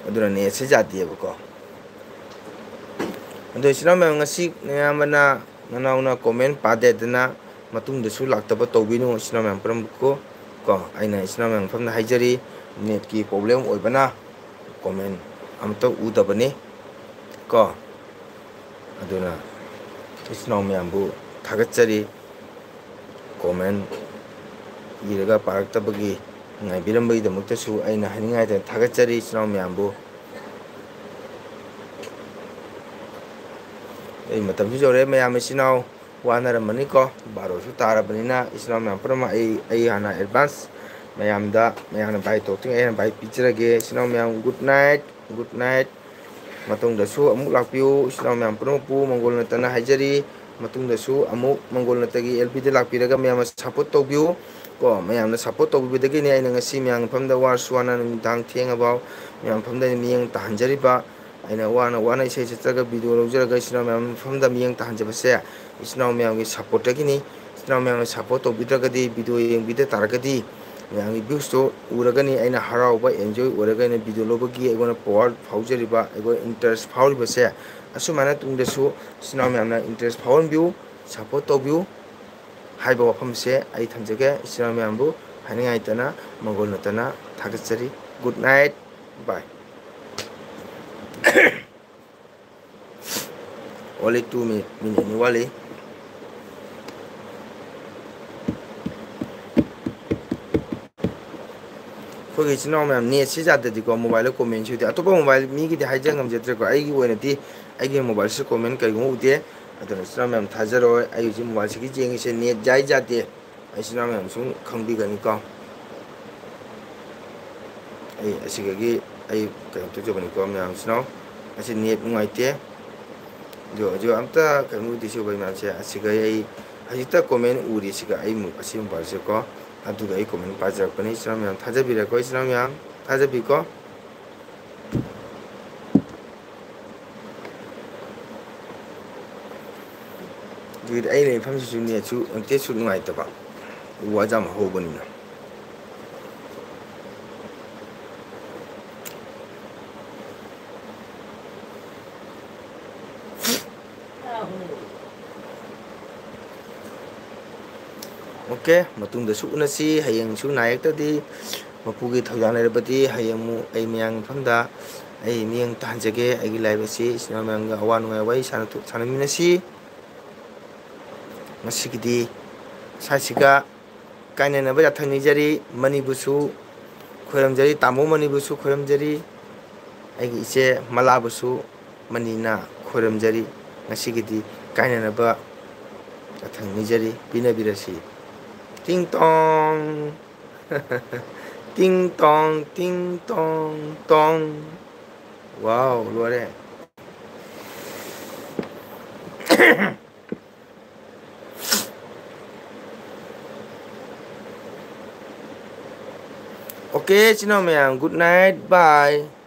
A: ꯑꯗꯨꯅ ꯅꯦꯠꯁꯦ ꯌꯥꯗꯦꯕꯀꯣ ꯑꯗꯣ ꯏꯆꯤꯟ ꯏꯅꯥꯎ ꯃꯌꯥꯝ ꯉꯁꯤ ꯑꯌꯥꯝꯕꯅ ꯅꯅꯥꯎꯅ ꯀꯣꯃꯦꯟ ꯄꯥꯗꯦꯗꯅ ꯃꯇꯨꯡꯗꯁꯨ ꯂꯥꯛꯇꯕ ꯇꯧꯕꯤꯅꯨ ꯏꯆꯤꯟ ꯏꯅꯥꯎ ꯃꯌꯥꯝ ꯄꯨꯝꯅꯃꯛꯀꯣ ꯑꯩꯅ ꯏꯆꯤꯟ ꯏꯅꯥꯎ ꯃꯌꯥꯝ ꯃꯐꯝꯗ ꯍꯥꯏꯖꯔꯤ ꯅꯦꯠꯀꯤ ꯄ꯭ꯔꯣꯕ꯭ꯂꯦꯝ ꯑꯣꯏꯕꯅ ꯀꯣꯃꯦꯟ ꯑꯝꯇ ꯎꯗꯕꯅꯤ ꯀꯣ ꯑꯗꯨꯅ ꯏꯆꯤꯟ ꯏꯅꯥꯎ ꯃꯌꯥꯝꯕꯨ ꯊꯥꯒꯠꯆꯔꯤ ꯀꯣꯃꯦꯟ ꯏꯔꯒ ꯄꯥꯔꯛꯇꯕꯒꯤ ꯉꯥꯏꯕꯤꯔꯝꯕꯒꯤꯗꯃꯛꯇꯁꯨ ꯑꯩꯅ ꯍꯥꯏꯅꯤꯡꯉꯥꯏꯗꯅ ꯊꯥꯒꯠꯆꯔꯤ ꯏꯆꯤꯟ ꯏꯅꯥꯎ ꯃꯌꯥꯝꯕꯨ ꯑꯩ ꯃꯇꯝꯁꯨ ꯌꯧꯔꯛꯑꯦ ꯃꯌꯥꯝ ꯏꯆꯤꯟ ꯏꯅꯥꯎ ꯋꯥꯅꯔꯝꯃꯅꯤꯀꯣ ꯕꯥꯔꯣꯁꯨ ꯇꯥꯔꯕꯅꯤꯅ ꯏꯆꯤꯟ ꯏꯅꯥꯎ ꯃꯌꯥꯝ ꯄꯨꯝꯅꯃꯛ ꯑꯩ ꯍꯥꯟꯅ ꯑꯦꯗꯚꯥꯟꯁ ꯃꯌꯥꯝꯅ ꯕꯥꯏ ꯇꯧꯔꯛꯇ꯭ꯔꯤꯉꯩ ꯑꯩꯅ ꯕꯥꯏ ꯄꯤꯖꯔꯒꯦ ꯏꯆꯤꯟ ꯏꯅꯥꯎ ꯃꯌꯥꯝ ꯒꯨꯗ ꯅꯥꯏꯠ ꯃꯇꯨꯡꯗꯁꯨ ꯑꯃꯨꯛ ꯂꯥꯛꯄꯤꯌꯨ ꯏꯆꯤꯟ ꯏꯅꯥꯎ ꯃꯌꯥꯝ ꯄꯨꯝꯅꯃꯛꯄꯨ ꯃꯪꯒꯣꯜꯅꯇꯅ ꯍꯥꯏꯖꯔꯤ ꯃꯇꯨꯡꯗꯁꯨ ꯑꯃꯨꯛ ꯃꯪꯒꯣꯜꯅꯇꯒꯤ ꯑꯦꯜꯄꯤꯗ ꯂꯥꯛꯄꯤꯔꯒ ꯃꯌꯥꯝꯅ ꯁꯞꯄꯣꯔꯠ ꯇꯧꯕꯤꯌꯨ ꯃꯌꯥꯝꯅ ꯁꯞꯄꯣꯔꯠ ꯇꯧꯕꯤꯕꯗꯒꯤꯅꯤ ꯑꯩꯅ ꯉꯁꯤ ꯃꯌꯥꯝ ꯃꯐꯝꯗ ꯋꯥꯔꯁꯨ ꯋꯥꯅ ꯅꯨꯃꯤꯗꯥꯡ ꯊꯦꯡꯉꯐꯥꯎ ꯃꯌꯥꯝ ꯃꯐꯝꯗ ꯃꯤꯠꯌꯦꯡ ꯇꯥꯍꯟꯖꯔꯤꯕ ꯑꯩꯅ ꯋꯥꯅ ꯏꯁꯩ ꯁꯛꯆꯔꯒ ꯚꯤꯗꯤꯑꯣ ꯂꯧꯖꯔꯒ ꯏꯆꯤꯟ ꯏꯅꯥꯎ ꯃꯌꯥꯝ ꯃꯐꯝꯗ ꯃꯤꯠꯌꯦꯡ ꯇꯥꯍꯟꯖꯕꯁꯦ ꯏꯆꯤꯟ ꯏꯅꯥꯎ ꯃꯌꯥꯝꯒꯤ ꯁꯞꯄꯣꯔꯠꯇꯒꯤꯅꯤ ꯏꯆꯤꯟ ꯏꯅꯥꯎ ꯃꯌꯥꯝꯅ ꯁꯞꯄꯣꯔꯠ ꯇꯧꯕꯤꯗ꯭ꯔꯒꯗꯤ ꯚꯤꯗꯤꯑꯣ ꯌꯦꯡꯕꯤꯗ ꯇꯥꯔꯒꯗꯤ ꯃꯌꯥꯝꯒꯤ ꯚ꯭ꯌꯨꯁꯇꯣ ꯎꯔꯒꯅꯤ ꯑꯩꯅ ꯍꯔꯥꯎꯕ ꯑꯦꯟꯖꯣꯏ ꯑꯣꯏꯔꯒ ꯑꯩꯅ ꯚꯤꯗꯤꯑꯣ ꯂꯧꯕꯒꯤ ꯑꯩꯉꯣꯟꯗ ꯄꯋꯥꯔ ꯐꯥꯎꯖꯔꯤꯕ ꯑꯩꯉꯣꯟꯗ ꯏꯟꯇꯔꯦꯁ ꯐꯥꯎꯔꯤꯕꯁꯦ ꯑꯁꯨꯃꯥꯏꯅ ꯇꯨꯡꯗꯁꯨ ꯏꯆꯤꯟ ꯏꯅꯥꯎ ꯃꯌꯥꯝꯅ ꯏꯟꯇꯔꯦꯁ ꯐꯥꯎꯍꯟꯕꯤꯌꯨ ꯁꯞꯄꯣꯔꯠ ꯇꯧꯕꯤꯌꯨ ꯍꯥꯏꯕ ꯋꯥꯐꯝꯁꯦ ꯑꯩ ꯊꯝꯖꯒꯦ ꯏꯆꯤꯟ ꯏꯅꯥꯎ ꯃꯌꯥꯝꯕꯨ ꯍꯥꯏꯅꯤꯡꯉꯥꯏꯇꯅ ꯃꯪꯒꯣꯜꯅꯇꯅ ꯊꯥꯒꯠꯆꯔꯤ ꯒꯨꯗ ꯅꯥꯏꯠ ꯕꯥꯏ ꯑꯣꯟꯂꯤ 2 ꯃꯤꯅꯤꯠ ꯑꯅꯤ ꯋꯥꯠꯂꯤ ꯑꯩꯈꯣꯏꯒꯤ ꯏꯆꯤꯟ ꯏꯅꯥꯎ ꯃꯌꯥꯝ ꯅꯦꯠꯁꯤ ꯌꯥꯗꯗꯤꯀꯣ ꯃꯣꯕꯥꯏꯜꯗ ꯀꯣꯃꯦꯟꯁꯤ ꯎꯗꯦ ꯑꯇꯣꯞꯄ ꯃꯣꯕꯥꯏꯜ ꯃꯤꯒꯤꯗꯤ ꯍꯥꯏꯖ ꯉꯝꯖꯗ꯭ꯔꯦꯀꯣ ꯑꯩꯒꯤ ꯑꯣꯏꯅꯗꯤ ꯑꯩꯒꯤ ꯃꯣꯕꯥꯏꯜꯁꯤ ꯀꯣꯃꯦꯟ ꯀꯔꯤꯒꯨꯝꯕ ꯎꯗꯦ ꯑꯗꯨꯅ ꯏꯆꯤꯟ ꯏꯅꯥꯎ ꯃꯌꯥꯝ ꯊꯥꯖꯔꯣꯏ ꯑꯩ ꯍꯧꯖꯤꯛ ꯃꯣꯕꯥꯏꯜꯁꯤꯒꯤ ꯌꯦꯡꯉꯤꯁꯦ ꯅꯦꯠ ꯌꯥꯗꯦ ꯑꯩ ꯏꯆꯤꯟ ꯏꯅꯥꯎ ꯃꯌꯥꯝ ꯁꯨꯝ ꯈꯪꯕꯤꯒꯅꯤꯀꯣ ꯑꯩ ꯑꯁꯤꯗꯒꯤ ꯑꯩ ꯀꯩꯅꯣ ꯇꯧꯖꯕꯅꯤꯀꯣ ꯃꯌꯥꯝ ꯏꯆꯤꯟ ꯏꯅꯥꯎ ꯑꯁꯤ ꯅꯦꯠ ꯅꯨꯡꯉꯥꯏꯇꯦ ꯍꯧꯖꯤꯛ ꯑꯝꯇ ꯀꯩꯅꯣ ꯎꯗꯦ ꯁꯤꯒꯨꯝꯕ ꯃꯌꯥꯝꯁꯦ ꯑꯁꯤꯒ ꯑꯩ ꯍꯧꯖꯤꯛꯇ ꯀꯣꯃꯦꯟ ꯎꯔꯤꯁꯤꯒ ꯑꯩ ꯑꯁꯤ ꯃꯣꯕꯥꯏꯜꯁꯦꯀꯣ ꯑꯗꯨꯒ ꯑꯩ ꯀꯣꯃꯦꯟ ꯄꯥꯖꯔꯛꯄꯅꯤ ꯏꯆꯤꯟ ꯏꯅꯥꯎ ꯃꯌꯥꯝ ꯊꯥꯖꯕꯤꯔꯦꯀꯣ ꯏꯆꯤꯟ ꯏꯅꯥꯎ ꯃꯌꯥꯝ ꯊꯥꯖꯕꯤꯀꯣ ꯑꯗꯨꯒꯤꯗꯤ ꯑꯩ ꯂꯩꯐꯝꯁꯤꯁꯨ ꯅꯦꯠꯁꯨ ꯅꯦꯠꯁꯨ ꯅꯨꯡꯉꯥꯏꯇꯕ ꯎ ꯋꯥ ꯌꯥꯝ ꯍꯧꯕꯅꯤꯅ 오케이 matungdasu unasi hayangsu nayaktadi mapugi thawjang lairabadi hayangmu ai miyang phamda ai miyang tanjage ai laibasi sinamanga awan ngai wai sanaminasi masigidi sasiga kainana ba jathangni jari manibusu khoramjari tamo manibusu khoramjari ai iche malabusu manina khoramjari masigidi kainana ba jathangni jari binabirasi Ting tong, ting tong, ting tong, tong. Wow, luar ya. Oke, Cino Meang, good night, bye.